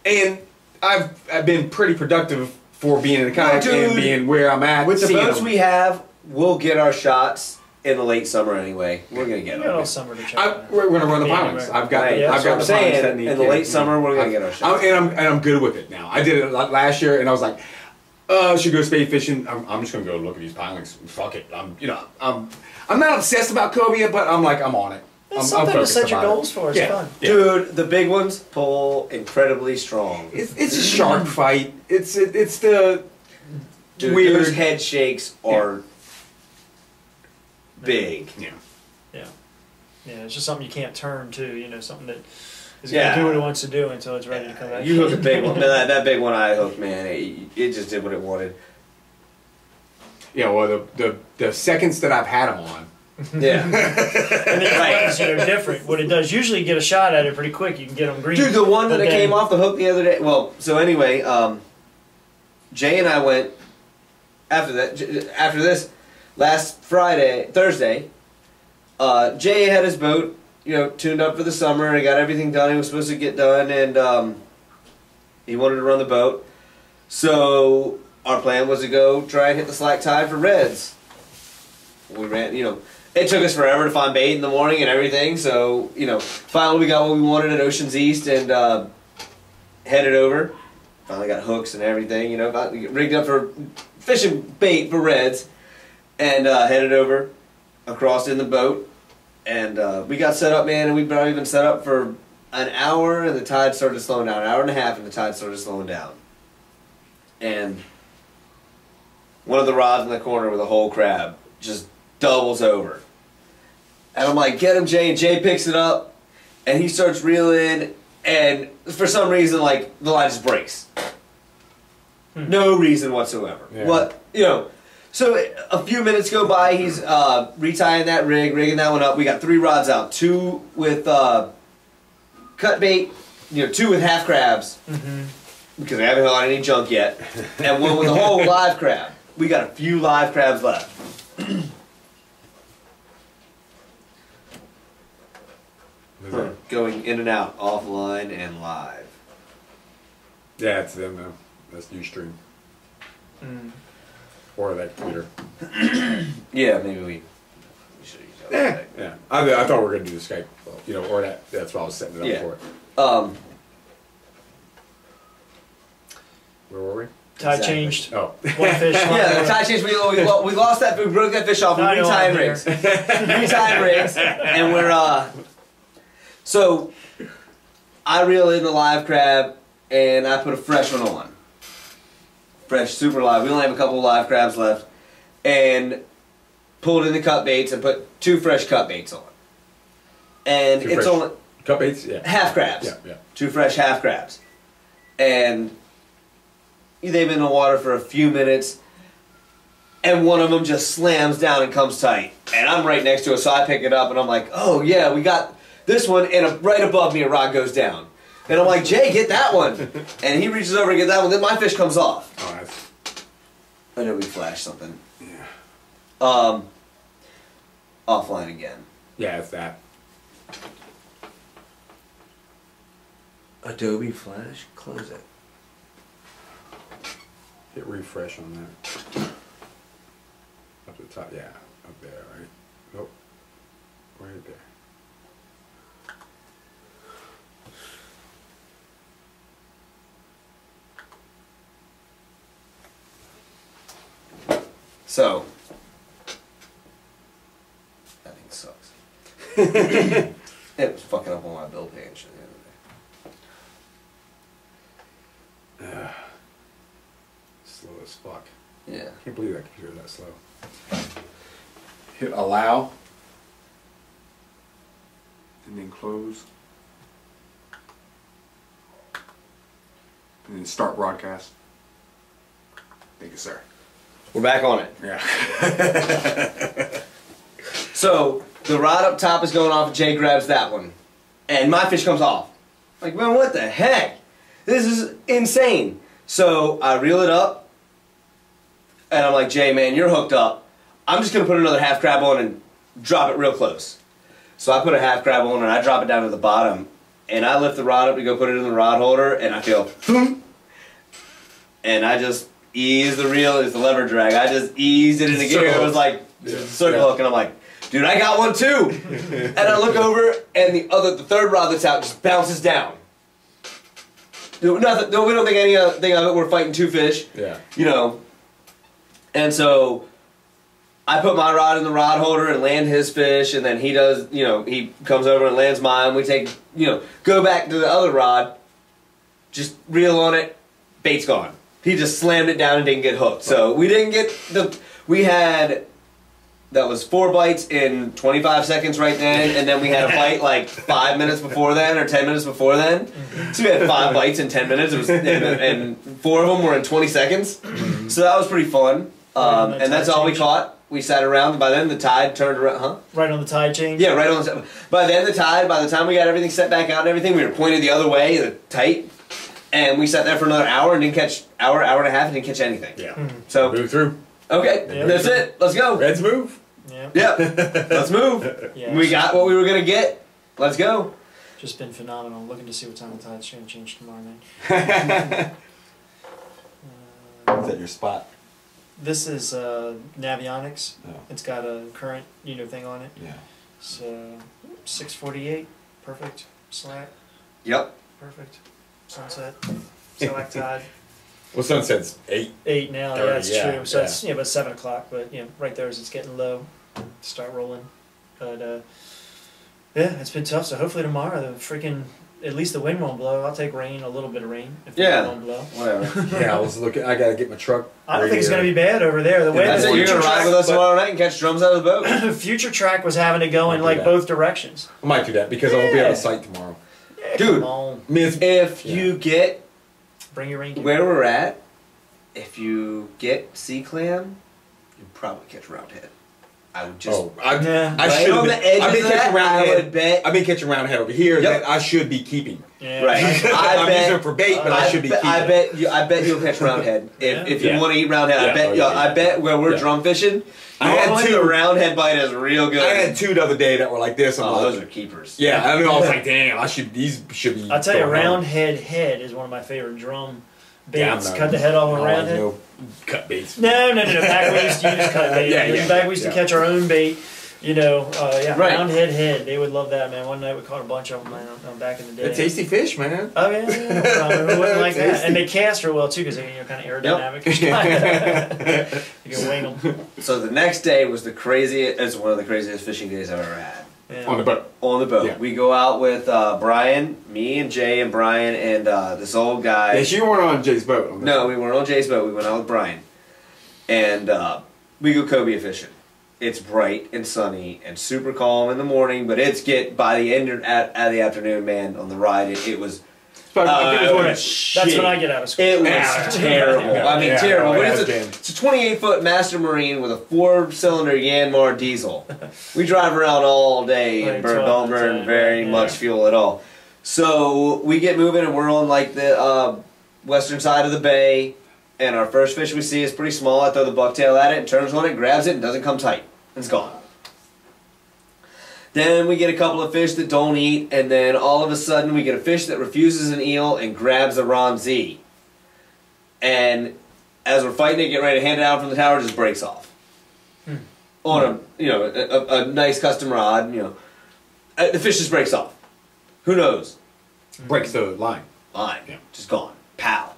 and I've been pretty productive for being in a kayak Dude, and being where I'm at. With the seeing boats them. we have, we'll get our shots in the late summer anyway. We're gonna get You got all them. summer to check. We're gonna run the Yeah, pilings. right. I've got Right, the, yeah, I've that's what got I'm the saying. pilings that need In the late summer, we're gonna get our shots. I'm good with it now. I did it last year, and I was like, I should go spade fishing. I'm just gonna go look at these pilings. Fuck it. I'm not obsessed about Cobia, but I'm like, I'm on it. It's I'm something to focused set your about it. goals for. It's Yeah. fun. Yeah. Dude, the big ones pull incredibly strong. It's a shark fight. It's the Dude, weird those head shakes are big. Yeah. Yeah. Yeah, it's just something you can't turn to. You know, something that is Yeah. going to do what it wants to do until it's ready to come back. You hook a big one. Man, that big one I hooked, man, it just did what it wanted. Yeah. Well, the seconds that I've had them on. Yeah. And the ones that are different. What it does, usually you get a shot at it pretty quick. You can get them green. Dude, the one but that then- came off the hook the other day. Well, so anyway, Jay and I went after this last Thursday. Jay had his boat, tuned up for the summer and got everything done he was supposed to get done, and he wanted to run the boat. So our plan was to go try and hit the slack tide for reds. We ran, it took us forever to find bait in the morning and everything, so, finally we got what we wanted at Ocean's East and headed over. Finally got hooks and everything, got rigged up for fishing bait for reds, and headed over across in the boat. And we got set up, man, and we'd probably been set up for an hour, and the tide started slowing down. An hour and a half, and the tide started slowing down. And one of the rods in the corner with a whole crab just doubles over. And I'm like, get him, Jay. And Jay picks it up, and he starts reeling, and for some reason, like, the line just breaks. No reason whatsoever. Yeah. What, so a few minutes go by, he's retying that rigging that one up. We got 3 rods out, 2 with cut bait, 2 with half crabs, because we haven't got any junk yet, and 1 with a whole live crab. We got a few live crabs left. Going in and out, offline and live. Yeah, it's them though. That's Ustream. Or that computer. Yeah, maybe we should use that. Yeah, yeah. I thought we were gonna do the Skype, or that's what I was setting it up Yeah. for. Where were we? Tide Exactly. changed. Oh. One fish. Yeah, the tide change. We lost that. We broke that fish off. We I know retying I'm here. rigs. Retying rigs, and we're So, I reel in the live crab, and I put a fresh one on. Fresh, super live. We only have a couple of live crabs left, and pulled in the cut baits and put 2 fresh cut baits on. And it's only Cut baits, yeah. half crabs. Yeah, yeah. 2 fresh half crabs, and they've been in the water for a few minutes, and one of them just slams down and comes tight, and I'm right next to it, so I pick it up, and I'm like, oh yeah, we got this one, and right above me a rod goes down, and I'm like, Jay, get that one, and he reaches over to get that one, then my fish comes off. Oh, that's... I know we flashed something. Yeah. Offline again. Yeah, it's that. Adobe Flash, close it. Hit refresh on that. Up the top, yeah. Up there, right? Nope. Right there. So, that thing sucks. It was fucking up on my bill page the other Slow as fuck. day. Yeah. Can't believe that computer's that slow. Hit allow. And then close. And then start broadcast. Thank you, sir. We're back on it. Yeah. So, the rod up top is going off, and Jay grabs that one. And my fish comes off. Like, man, what the heck? This is insane. So, I reel it up, and I'm like, Jay, man, you're hooked up. I'm just going to put another half crab on and drop it real close. So I put a half crab on, and I drop it down to the bottom, and I lift the rod up to go put it in the rod holder, and I feel, boom, and I just ease the reel, it's the lever drag. I just eased it into gear. It was like circle hook, and I'm like, dude, I got one too. And I look over, and the third rod that's out just bounces down. Nothing. No, we don't think anything of it. We're fighting 2 fish. Yeah. You know. And so I put my rod in the rod holder and land his fish, and then he does. You know, he comes over and lands mine. We take. You know, go back to the other rod. Just reel on it. Bait's gone. He just slammed it down and didn't get hooked. So we didn't get the. We had. That was 4 bites in 25 seconds right then, and then we had a bite like 5 minutes before then, or 10 minutes before then. So we had 5 bites in 10 minutes, and 4 of them were in 20 seconds. So that was pretty fun. And that's all we caught. We sat around, and by then the tide turned around, huh? Right on the tide change? Yeah, right on the by the time we got everything set back out and everything, we were pointed the other way, tight, and we sat there for another hour and didn't catch, hour and a half, and didn't catch anything. Yeah. So, Move through. okay, Yeah. that's it. Let's go. Reds move. Yeah. Yep, let's move. Yeah. We got what we were gonna get. Let's go. Just been phenomenal. Looking to see what time the tide's going to change tomorrow night. Is that your spot? This is Navionics. Oh. It's got a current thing on it. Yeah. So 648, perfect. Slack, Yep. perfect. Sunset, select tide. Well, sunset's 8. 8 now. Yeah, 30, that's yeah, true. So yeah. it's about 7 o'clock. But right there as it's getting low, start rolling. But yeah, it's been tough. So hopefully tomorrow the freaking at least the wind won't blow. I'll take rain, a little bit of rain if the Yeah. wind won't blow. Whatever. Yeah, I was looking. I gotta get my truck. I don't think it's going to be bad over there. The way That's the it. You're future gonna ride with us tomorrow night and catch drums out of the boat. future track was having to go in Might do like that. both directions. I might do that because I won't be Yeah. on site tomorrow. Yeah, Dude. come on. I mean, it's, If Yeah. you get Bring your rain gear. where we're at, if you get sea clam, you probably catch roundhead. I would just. oh, I Yeah. I Right should on have the edge I've been of that, catching I roundhead. would bet. I've been catching roundhead over here Yep. that I should be keeping. Yeah. Right. I'm using it for bait, but I should be keeping. I bet you'll catch roundhead if you Yeah. want to eat roundhead. Yeah. Oh, yeah. I bet where we're Yeah. drum fishing, I had normally two. the roundhead bite is real good. I had 2 the other day that were like this. I'm Oh, like, those are keepers. yeah. I mean, I was like, damn, these should be. I'll tell you, going on. roundhead head is one of my favorite drum Yeah, baits. I'm not- Cut the head off I a don't roundhead. no cut baits. No. Back we used to use cut bait. Yeah, yeah, Back we used yeah. to catch our own bait. You know, yeah, Right. roundhead head. They would love that, man. One night we caught a bunch of them, man, back in the day. They're tasty fish, man. Oh yeah, who wouldn't like that? Tasty. And they cast real well too, because they're kind of aerodynamic. You can wing them. So the next day was the craziest. It's one of the craziest fishing days I've ever had. Yeah. On the boat. On the boat, Yeah. we go out with Brian, me and Jay and Brian and this old guy. Yes, you weren't on Jay's boat. No, we weren't on Jay's boat. We went out with Brian, and we go cobia fishing. It's bright and sunny and super calm in the morning, but by the end of the afternoon, man, on the ride, it was. That's when I get out of school. It was terrible. I mean, Yeah, terrible. no, But it it's a 28-foot Master Marine with a 4-cylinder Yanmar diesel. We drive around all day and don't burn very much fuel at all. So we get moving and we're on like the western side of the bay, and our first fish we see is pretty small. I throw the bucktail at it, and turns on it, grabs it, and doesn't come tight. It's gone. Then we get a couple of fish that don't eat, and then all of a sudden we get a fish that refuses an eel and grabs a Ron Z. And as we're fighting it, getting ready to hand it out from the tower, it just breaks off. On a nice custom rod, the fish just breaks off. Who knows? Breaks the line. Line. Yeah. Just gone. Pow.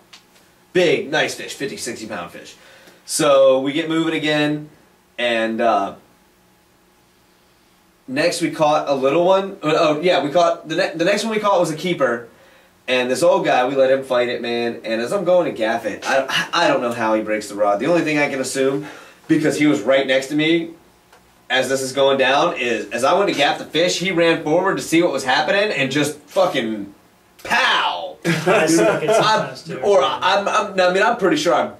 Big, nice fish, 50, 60 pound fish. So we get moving again, and next we caught a little one. Oh yeah, we caught the next one we caught was a keeper, and this old guy, we let him fight it, man. And as I'm going to gaff it, I don't know how he breaks the rod. The only thing I can assume, because he was right next to me as this is going down, is as I went to gaff the fish, he ran forward to see what was happening and just fucking pow. I suck it sometimes too. I'm pretty sure I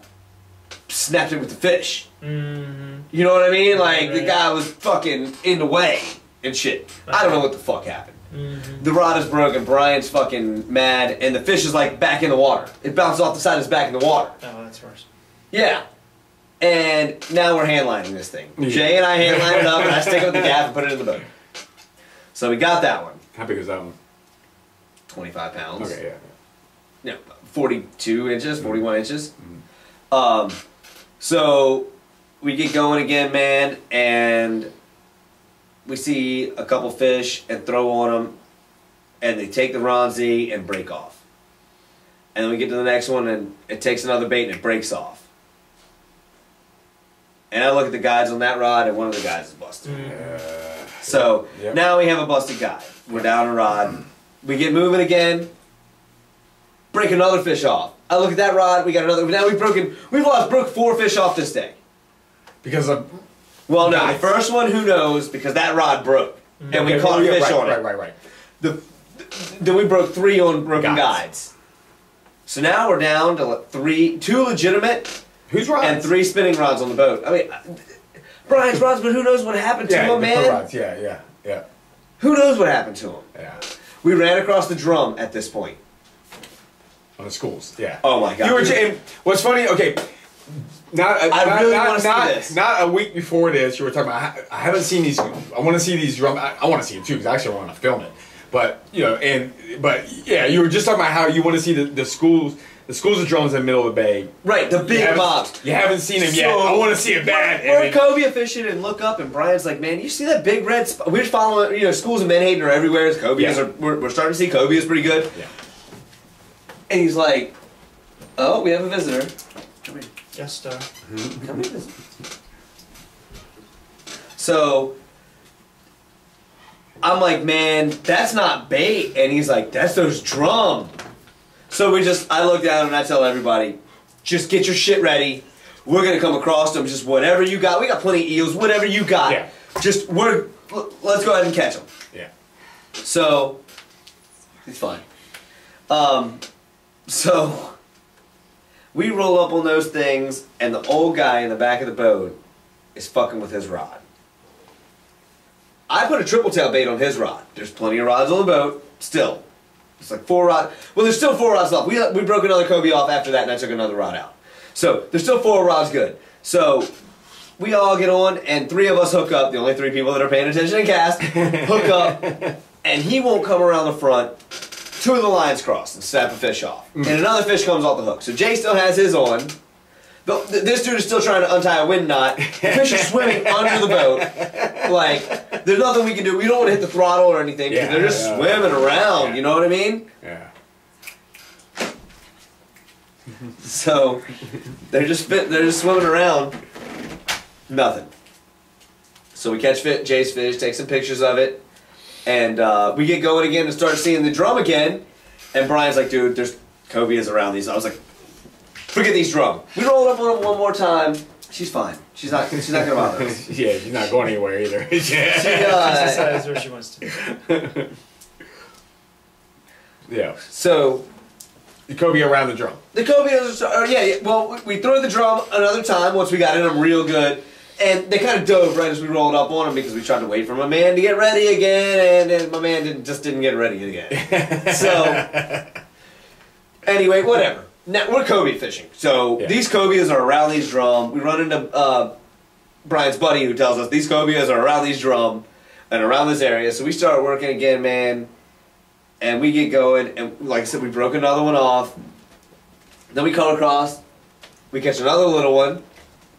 snapped it with the fish. Mm-hmm. You know what I mean? Like, Right. the guy was fucking in the way and shit. I don't know what the fuck happened. Mm-hmm. The rod is broken, Brian's fucking mad, and the fish is like back in the water. It bounced off the side, it's back in the water. Oh, that's worse. Yeah. And now we're handlining this thing. Yeah. Jay and I handline it up, and I stick it with the gaff and put it in the boat. So we got that one. How big is that one? 25 pounds. Okay, yeah. Yeah, 42 inches, 41 inches. So we get going again, man, and we see a couple fish and throw on them, and they take the Ron Z and break off. And then we get to the next one, and it takes another bait and it breaks off. And I look at the guides on that rod, and one of the guys is busted. So Yep. now we have a busted guide. We're down a rod. We get moving again. Break another fish off. I look at that rod. We got another. Now broke 4 fish off this day. Because of... Well, no, Nice. the first one, who knows? Because that rod broke, and we Okay, caught yeah, fish right, on it. Right. Then we broke 3 on broken Guides. guides. So now we're down to 2 legitimate Who's rods? and 3 spinning rods on the boat. I mean, Brian's rods, but who knows what happened to Yeah, him, the man? pro rods. Yeah. Who knows what happened to him? Yeah. We ran across the drum at this point. On the schools, yeah. Oh my god! You were. And what's funny? Okay, I really wanna see this. Not a week before this, you were talking about. I haven't seen these. I want to see these drum. I want to see it too because I actually want to film it. But yeah, you were just talking about how you want to see the schools. The schools of drums in the middle of the bay. Right, the big mobs. You haven't seen them yet. I want to see it bad. We're cobia fishing and look up, and Brian's like, "Man, you see that big red spot?" We're following. Schools in Menhaden are everywhere. Cobias are. We're starting to see cobias pretty good. Yeah. And he's like, "Oh, we have a visitor. Come here. Yes, sir. Come here." So I'm like, "Man, that's not bait," and he's like, "That's those drum." So I look down and I tell everybody, just get your shit ready. We're gonna come across them. Just whatever you got. We got plenty of eels. Whatever you got. Yeah. Let's go ahead and catch them. Yeah. So it's fine. So we roll up on those things, and the old guy in the back of the boat is fucking with his rod. I put a triple tail bait on his rod. There's plenty of rods on the boat still. It's like 4 rods. Well, there's still 4 rods left. We broke another cobia off after that, and I took another rod out. So there's still 4 rods good. So we all get on, and 3 of us hook up. The only 3 people that are paying attention and cast hook up, and he won't come around the front. 2 of the lines cross and snap a fish off, and another fish comes off the hook. So Jay still has his on. This dude is still trying to untie a wind knot. The fish are swimming under the boat. Like, there's nothing we can do. We don't want to hit the throttle or anything because they're just swimming around. Yeah. You know what I mean? Yeah. So they're just swimming around. Nothing. So we catch Jay's fish, take some pictures of it, and we get going again and start seeing the drum again. And Brian's like, dude, there's cobias around these. I was like, forget these drum. We rolled up on them one more time. She's fine. She's not gonna bother us. Yeah, she's not going anywhere either. She decides where she wants to. Yeah. So the cobia around the drum. the cobias are well, we threw the drum another time once we got in them real good. And they kind of dove right as we rolled up on them because we tried to wait for my man to get ready again, and my man didn't get ready again. So, anyway, whatever. Now, we're cobia fishing. So, these cobias are around these drum. We run into Brian's buddy who tells us these cobias are around these drum and around this area. So, we start working again, man, and we get going. And like I said, we broke another one off. Then we come across, we catch another little one,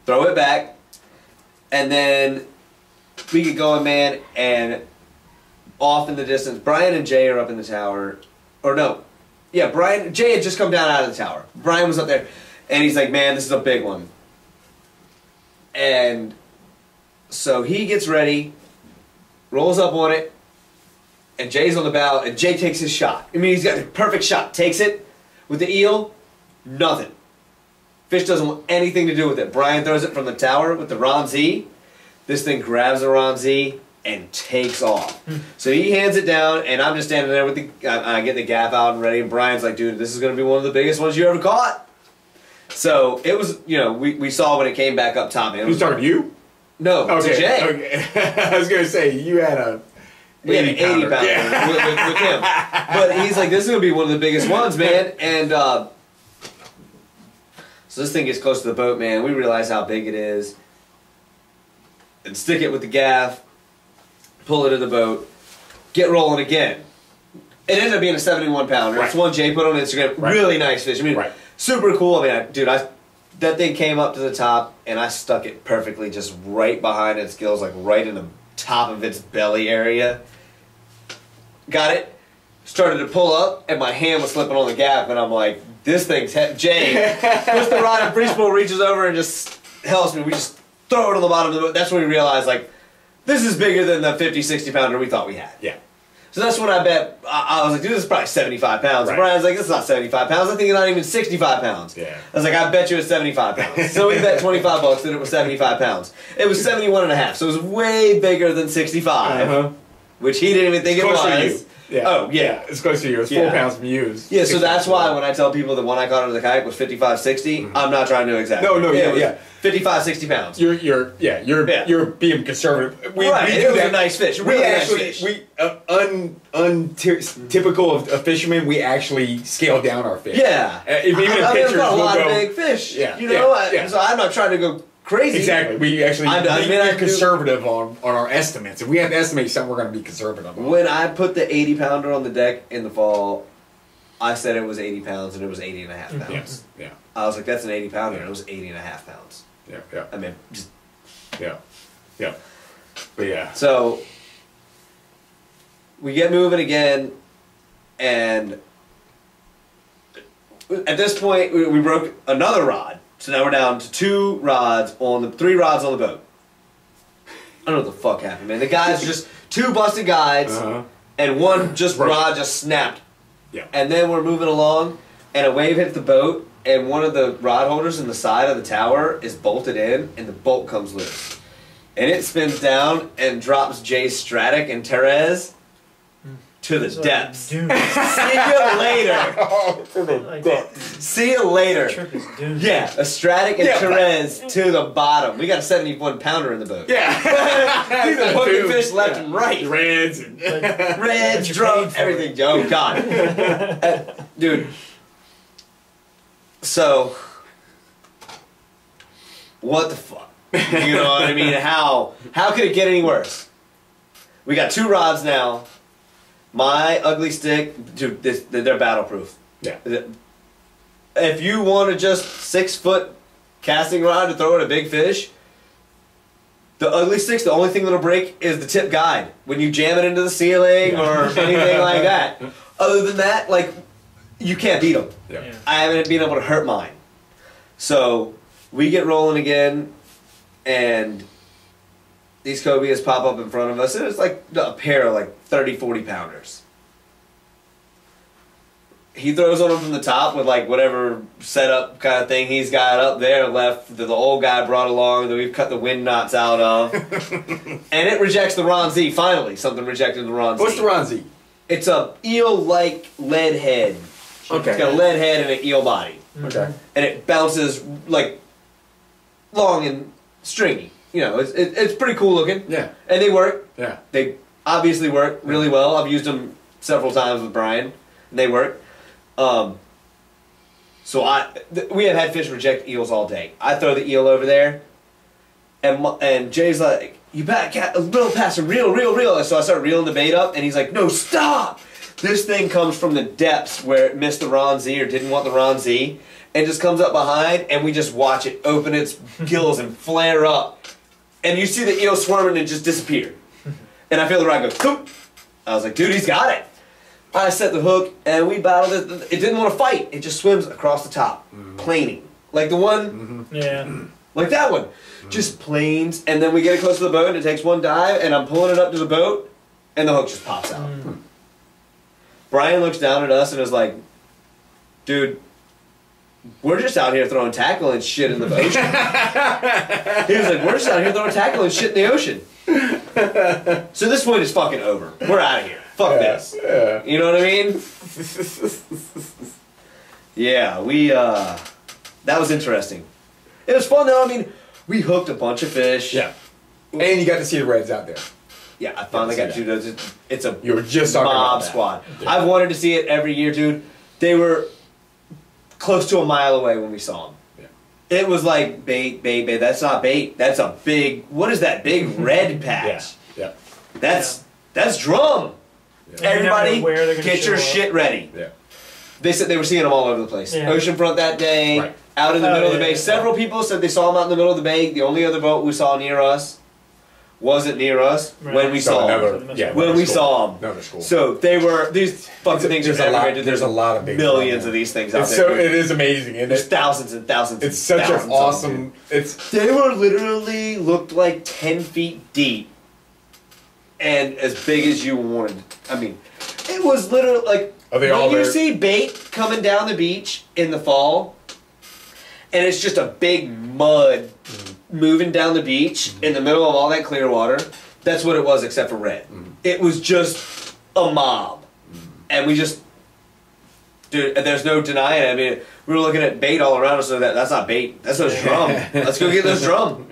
throw it back. And then we get going, man, and off in the distance, Brian and Jay are up in the tower. Or no. Yeah, Jay had just come down out of the tower. Brian was up there, and he's like, man, this is a big one. And so he gets ready, rolls up on it, and Jay's on the bow, and Jay takes his shot. I mean, he's got the perfect shot. Takes it with the eel, nothing. Fish doesn't want anything to do with it. Brian throws it from the tower with the Ron Z. This thing grabs the Ron Z and takes off. So he hands it down, and I'm just standing there with I get the gaff out and ready, and Brian's like, dude, this is going to be one of the biggest ones you ever caught. So it was, we saw when it came back up top. Who's talking to you? No, okay. to Jay. Okay. I was going to say, you had a... We had an 80 pounder with him. But he's like, this is going to be one of the biggest ones, man. And so this thing gets close to the boat, man. We realize how big it is. And stick it with the gaff. Pull it to the boat. Get rolling again. It ended up being a 71 pounder. Right. It's one Jay put on Instagram. Right. Really nice fish. I mean, super cool. I mean, dude, that thing came up to the top, and I stuck it perfectly just right behind its gills, like right in the top of its belly area. Got it. Started to pull up, and my hand was slipping on the gaff, and I'm like, this thing's Jay puts the rod in free spool, reaches over, and just helps me. We just throw it on the bottom of the boat. That's when we realized, like, this is bigger than the 50, 60 pounder we thought we had. Yeah. So that's when I bet, I was like, dude, this is probably 75 pounds. Right. Brian's like, this is not 75 pounds. I think it's not even 65 pounds. Yeah. I was like, I bet you it's 75 pounds. So we bet 25 bucks that it was 75 pounds. It was 71 and a half, so it was way bigger than 65, which he didn't even think it was. To you. Yeah. Oh, yeah. It's close to you. It's 4 pounds from you. Yeah, so that's why when I tell people the one I caught under the kayak was 55, 60, I'm not trying to exaggerate. No, yeah. 55, 60 pounds. You're being conservative. We do it was that. A nice fish. Really nice fish. Typical of fishermen, we actually scale down our fish. Yeah. Even in pictures, I've got a lot we'll of go, big fish. Yeah. You know, so I'm not trying to go crazy. Exactly. We actually I'm conservative on our estimates. If we have to estimate something, we're going to be conservative on. When I put the 80 pounder on the deck in the fall, I said it was 80 pounds and it was 80 and a half pounds. Yes. Yeah. I was like, that's an 80 pounder and it was 80 and a half pounds. Yeah. I mean, just... Yeah. But yeah. So, we get moving again, and at this point, we broke another rod. So now we're down to 3 rods on the boat. I don't know what the fuck happened, man. The guys just 2 busted guides, and one rod just snapped. Yeah. And then we're moving along, and a wave hits the boat, and one of the rod holders in the side of the tower is bolted in, and the bolt comes loose. And it spins down and drops Jay Stratic and Therese to the depths. See you later. See you later. Trip is doomed. Yeah, a Stratic and Therese to the bottom. We got a 71 pounder in the boat. Yeah. These are hooking fish left and right. Reds and Reds, drunk, everything. Oh, God. Dude. So, what the fuck? You know what I mean? How could it get any worse? We got 2 rods now. My ugly stick, dude, they're battle proof. Yeah. If you want to just 6 foot casting rod to throw at a big fish. The ugly sticks, the only thing that'll break is the tip guide. When you jam it into the ceiling or anything like that. Other than that, like, you can't beat them. Yeah. I haven't been able to hurt mine. So, we get rolling again, and these cobias pop up in front of us, and it's like a pair of like 30, 40 pounders. He throws on them from the top with like whatever setup kind of thing he's got up there left that the old guy brought along that we've cut the wind knots out of. And it rejects the Ron Z, finally. Something rejected the Ron Z. What's the Ron Z? It's a eel-like lead head. Okay. It's got a lead head and an eel body. Okay. And it bounces like long and stringy. You know, it's pretty cool looking. Yeah. And they work. Yeah. They obviously work really well. I've used them several times with Brian. And they work. So we have had fish reject eels all day. I throw the eel over there, and Jay's like, "You better reel past him, reel." So I start reeling the bait up, and he's like, "No, stop!" This thing comes from the depths where it missed the Ron Z or didn't want the Ron Z, and just comes up behind, and we just watch it open its gills and flare up, and you see the eel swarming and just disappear. And I feel the rod go, "Coop!" I was like, "Dude, he's got it." I set the hook, and we battled it. It didn't want to fight. It just swims across the top, planing. Like the one, like that one. Just planes, and then we get it close to the boat, and it takes one dive, and I'm pulling it up to the boat, and the hook just pops out. Brian looks down at us and is like, "Dude, we're just out here throwing tackle and shit in the ocean." He was like, "We're just out here throwing tackle and shit in the ocean." So this point is fucking over. We're out of here. Fuck this. Yeah. You know what I mean? Yeah, that was interesting. It was fun though. I mean, we hooked a bunch of fish. Yeah. And you got to see the reds out there. Yeah, I finally got to do those. It's a You were just talking about mob that. squad. Yeah. I've wanted to see it every year, dude. They were close to a mile away when we saw them. Yeah. It was like bait. That's not bait. That's a big. What is that big red patch? Yeah. That's drum. Yeah. Everybody, You never know where they're gonna get your show up. shit ready. Yeah. They said they were seeing them all over the place. Yeah. Oceanfront that day, Right. out in the middle of the bay. Yeah. Several people said they saw them out in the middle of the bay. The only other boat we saw near us wasn't near us Right. when we saw them. When we saw them. Another school. So they were, these fucking things are there's a lot- everywhere. there's a lot of big millions ones. of these things out It's there. so it is amazing, and There's thousands and thousands. it's and such thousands an of them, awesome. It's dude. They were literally looked like 10 feet deep and as big as you wanted. I mean, it was literally like Are they all when you there? see bait coming down the beach in the fall, and it's just a big mud moving down the beach in the middle of all that clear water. That's what it was, except for red. It was just a mob, and we just, dude. There's no denying it. I mean, we were looking at bait all around us, so that's not bait. That's those drum. Let's go get those drum.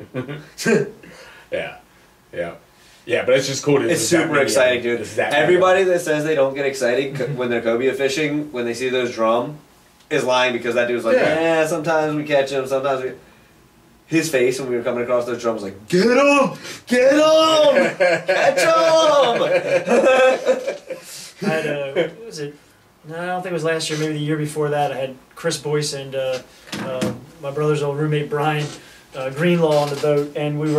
yeah, but it's just cool. It's super exciting, dude. Everybody that says they don't get excited when they're cobia fishing when they see those drum is lying, because that dude's like, yeah, sometimes we catch them, sometimes we. His face when we were coming across those drums was like, get him, catch him. I had what was it? No, I don't think it was last year. Maybe the year before that. I had Chris Boyce and my brother's old roommate Brian Greenlaw on the boat, and we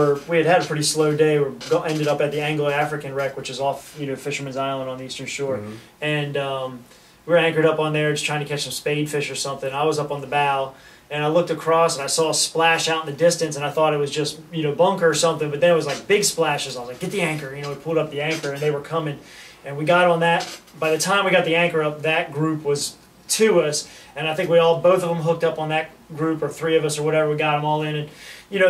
had a pretty slow day. We ended up at the Anglo-African wreck, which is off Fisherman's Island on the eastern shore, and we were anchored up on there just trying to catch some spade fish or something. I was up on the bow. And I looked across and I saw a splash out in the distance, and I thought it was just, bunker or something, but then it was like big splashes. I was like, get the anchor. We pulled up the anchor and they were coming, and we got on that. By the time we got the anchor up, that group was to us, and I think both of them hooked up on that group, or three of us or whatever. We got them all in and,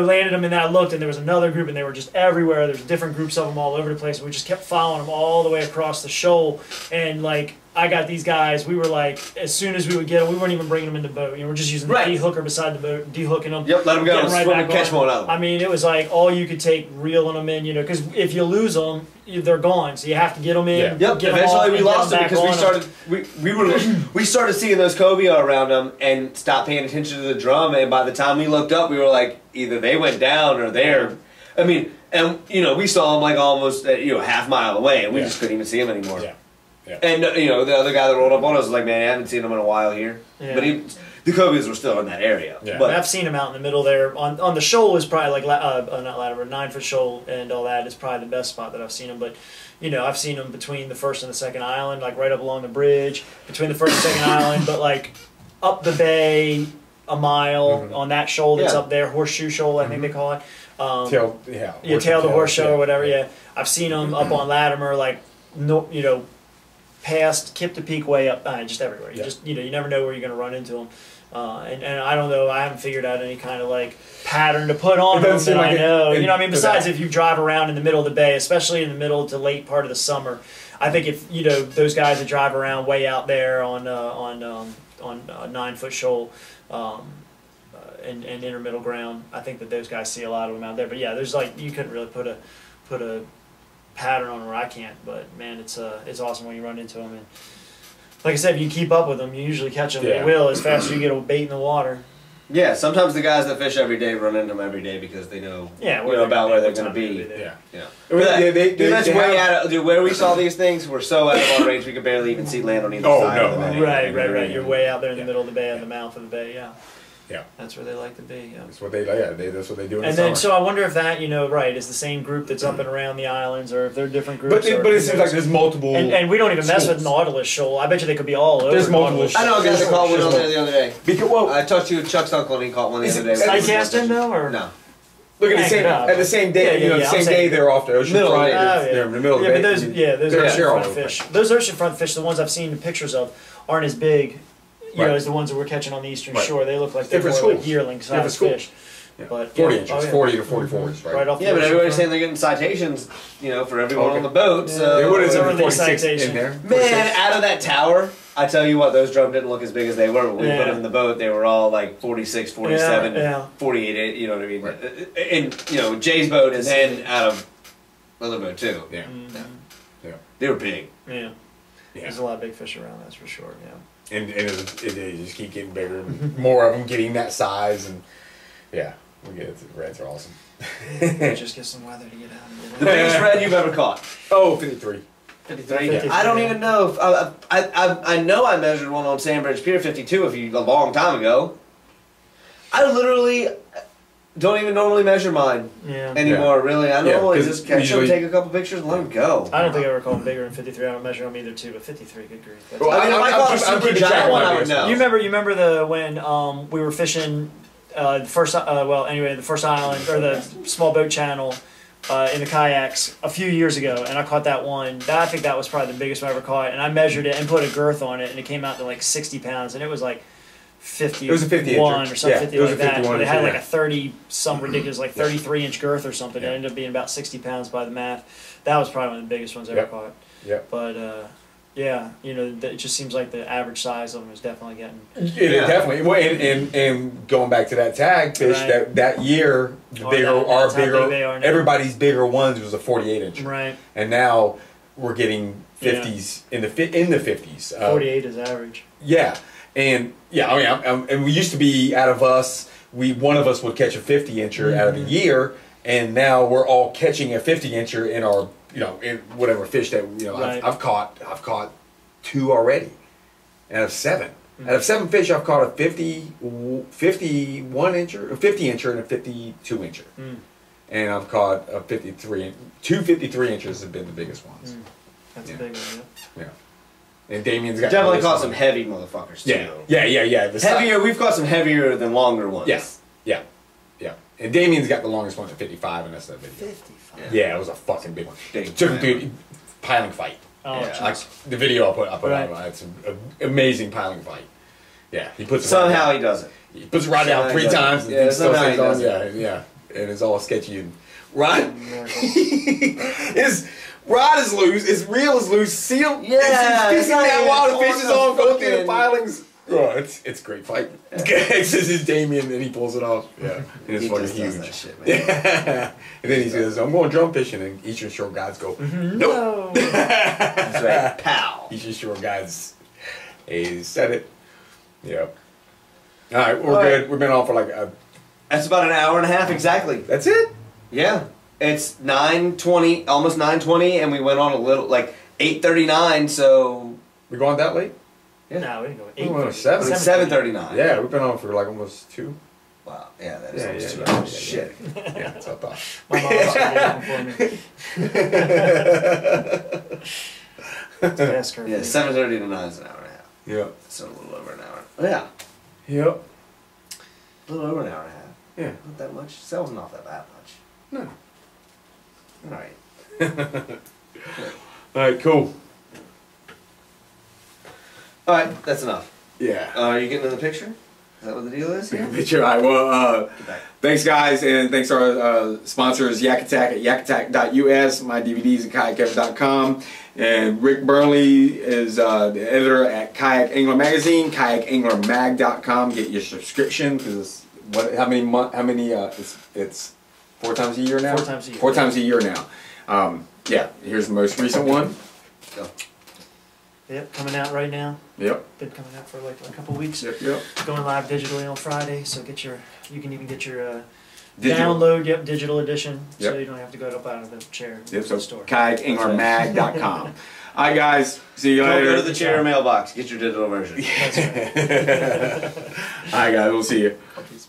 landed them, and I looked, and there was another group, and they were just everywhere. There's different groups of them all over the place. We just kept following them all the way across the shoal, and I got these guys. We were like, as soon as we would get them, we weren't even bringing them in the boat. We're just using the D-hooker beside the boat, de-hooking them. Yep, let them go. Right Swim back and catch on. one out of them. I mean, it was like all you could take, reeling them in, because if you lose them, they're gone. So you have to get them in. Yep. Get them off, Eventually, we and get lost them them back because we started seeing those cobia around them and stopped paying attention to the drum. And by the time we looked up, we were like, either they went down or they're. I mean, and we saw them like almost a half mile away, and we just couldn't even see them anymore. Yeah. And the other guy that rolled up on us was like, man, I haven't seen him in a while here. Yeah. But the cobias were still in that area. Yeah. But But I've seen them out in the middle there. On the shoal is probably like not Latimer, 9-foot shoal and all that is probably the best spot that I've seen them. But you know, I've seen them between the first and the second island, like right up along the bridge between the first and second island, but like up the bay a mile on that shoal that's up there, Horseshoe Shoal, I think they call it. Tail the horse show or whatever. Yeah, I've seen them up on Latimer, like no, you know, past Kip to Peak, way up, just everywhere. You just you never know where you're going to run into them. And I don't know. I haven't figured out any kind of like pattern to put on them that I know. You know what I mean? Besides, if you drive around in the middle of the bay, especially in the middle to late part of the summer, I think if you know those guys that drive around way out there on a 9-foot shoal. And intermiddle ground, I think that those guys see a lot of them out there. But yeah, there's like you couldn't really put a pattern on where I can't. But man, it's awesome when you run into them. And like I said, if you keep up with them, you usually catch them. They will as fast as you get a bait in the water. yeah, sometimes the guys that fish every day run into them every day because they know, about where they're going to be. Yeah. That's way out of, dude, where we saw these things, we're so out of our range we could barely even see land on either side of the bay. Right. You're way out there in the middle of the bay, on the mouth of the bay. Yeah, that's where they like to be. Yeah, that's what they that's what they do. And then, so I wonder if that is the same group that's up and around the islands, or if they're different groups. But it seems like there's multiple. And we don't even mess with Nautilus Shoal. I bet you they could be all over. There's multiple. I know a guy that caught one on there the other day. Because I talked to Chuck's uncle and he caught one the other day. Side casting though, or no? Look at the same day. The same day they're off the ocean front. They're in the middle of the bay. Those ocean front fish. Those ocean front fish, the ones I've seen pictures of, aren't as big. As the ones that we're catching on the eastern shore, they look like they're more like yearling-sized fish. Yeah. But 40 inches, 40 to 44 inches, right? Off the but everybody's front. saying they're getting citations, for everyone on the boat. So they would have Whatever said they 46 citation. in there. man, out of that tower, I tell you what, those drum didn't look as big as they were. When we put them in the boat, they were all like 46, 47, 48, you know what I mean? Right. And, Jay's boat and then out of other boat too. Yeah. They were big. Yeah. There's a lot of big fish around, that's for sure, And they just keep getting bigger, and more of them getting that size, and we get it. The reds are awesome. Just get some weather to get out. The biggest red you've ever caught? Oh, 53. 53? Yeah. I don't even know. If, I know I measured one on Sandbridge Pier 52 a long time ago. I literally don't even normally measure mine anymore, really. I normally just catch them, take a couple pictures, and let them go. I don't think I ever caught them bigger than 53. I don't measure them either, too, but 53, good grief. Well, I mean, if I caught a super giant one, I would know. You remember when we were fishing the first island, or the small boat channel in the kayaks a few years ago, and I caught that one. I think that was probably the biggest one I ever caught, and I measured it and put a girth on it, and it came out to like 60 pounds, and it was like 51 it was a 50 or something, 50 like that. But it had like a 30 some ridiculous, like 33-inch girth or something. It ended up being about 60 pounds by the math. That was probably one of the biggest ones I ever caught. But it just seems like the average size of them is definitely getting. Definitely. Well, and going back to that tag fish, that year, everybody's bigger ones was a 48-inch. Right. And now we're getting 50s in the 50s. 48 is average. Yeah. And and we used to be out of us, one of us would catch a 50-incher out of the year, and now we're all catching a 50-incher in our in whatever fish that I've caught 2 already out of 7. Out of 7 fish, I've caught a 51-incher, a 50-incher, and a 52-incher, and I've caught a 53. 2 53-inchers have been the biggest ones. That's a big one. Yeah. And Damien's got definitely caught some heavy motherfuckers too. Yeah. Heavier. We've caught some heavier than longer ones. Yes. Yeah. And Damien's got the longest one at 55, and that's that video. 55. Yeah, it was a fucking big one. Took him to a piling fight. Oh, like the video I put out. It's an amazing piling fight. Yeah, he puts it somehow he does it. He puts it right down 3 times. Yeah, somehow he does it. Yeah, and it's all sketchy and Rod is loose. His reel is loose. Seal. Yeah. He's fishing that while the fish is on, going through the pilings. Oh, it's a great fight. This is Damien, and he pulls it off. Yeah, and it's fucking huge. That shit, man. Yeah. And then he says, "I'm going drum fishing," and Eastern Shore guys go, "No." That's right. Pow. Eastern Shore guys, he said it. Yep. All right, we're good. We've been on for That's about an hour and a half exactly. That's it. Yeah. It's 9:20, almost 9:20, and we went on a little, 8:39, so... We going that late? Yeah. No, we didn't go. We went 8:30. 7. 7:39. Yeah, we've been on for like almost 2. Wow. Yeah, that is Yeah, almost yeah, 2 yeah, hours. yeah, Shit. Yeah, that's what I thought. My mom's still looking for me. Ask her. Yeah, 7:30 to 9 is an hour and a half. Yeah. So a little over an hour. Oh, yeah. Yep. A little over an hour and a half. Yeah. Not that much. So that wasn't off that bad much. No. Alright. Alright, cool. Alright, that's enough. Yeah. Are you getting in the picture? Is that what the deal is here? Picture. All right. Well, Get back. thanks guys, and thanks to our sponsors, Yak Attack at yakattack.us, my DVDs at kayakkev.com, and Ric Burnley is the editor at Kayak Angler Magazine, kayakanglermag.com. Get your subscription because how many it's 4 times a year now. 4 times a year. 4 times a year now. Yeah. Here's the most recent one. Go. Yep, coming out right now. Yep. Been coming out for like a couple weeks. Yep. Going live digitally on Friday, so you can even get your Digital. download, digital edition, so Yep. you don't have to go up out of the chair. Yep. To So the store. kayakanglermag.com. All right, guys. See you Don't later. go to the chair mailbox. Get your digital version. That's right. All right, guys. We'll see you. Peace.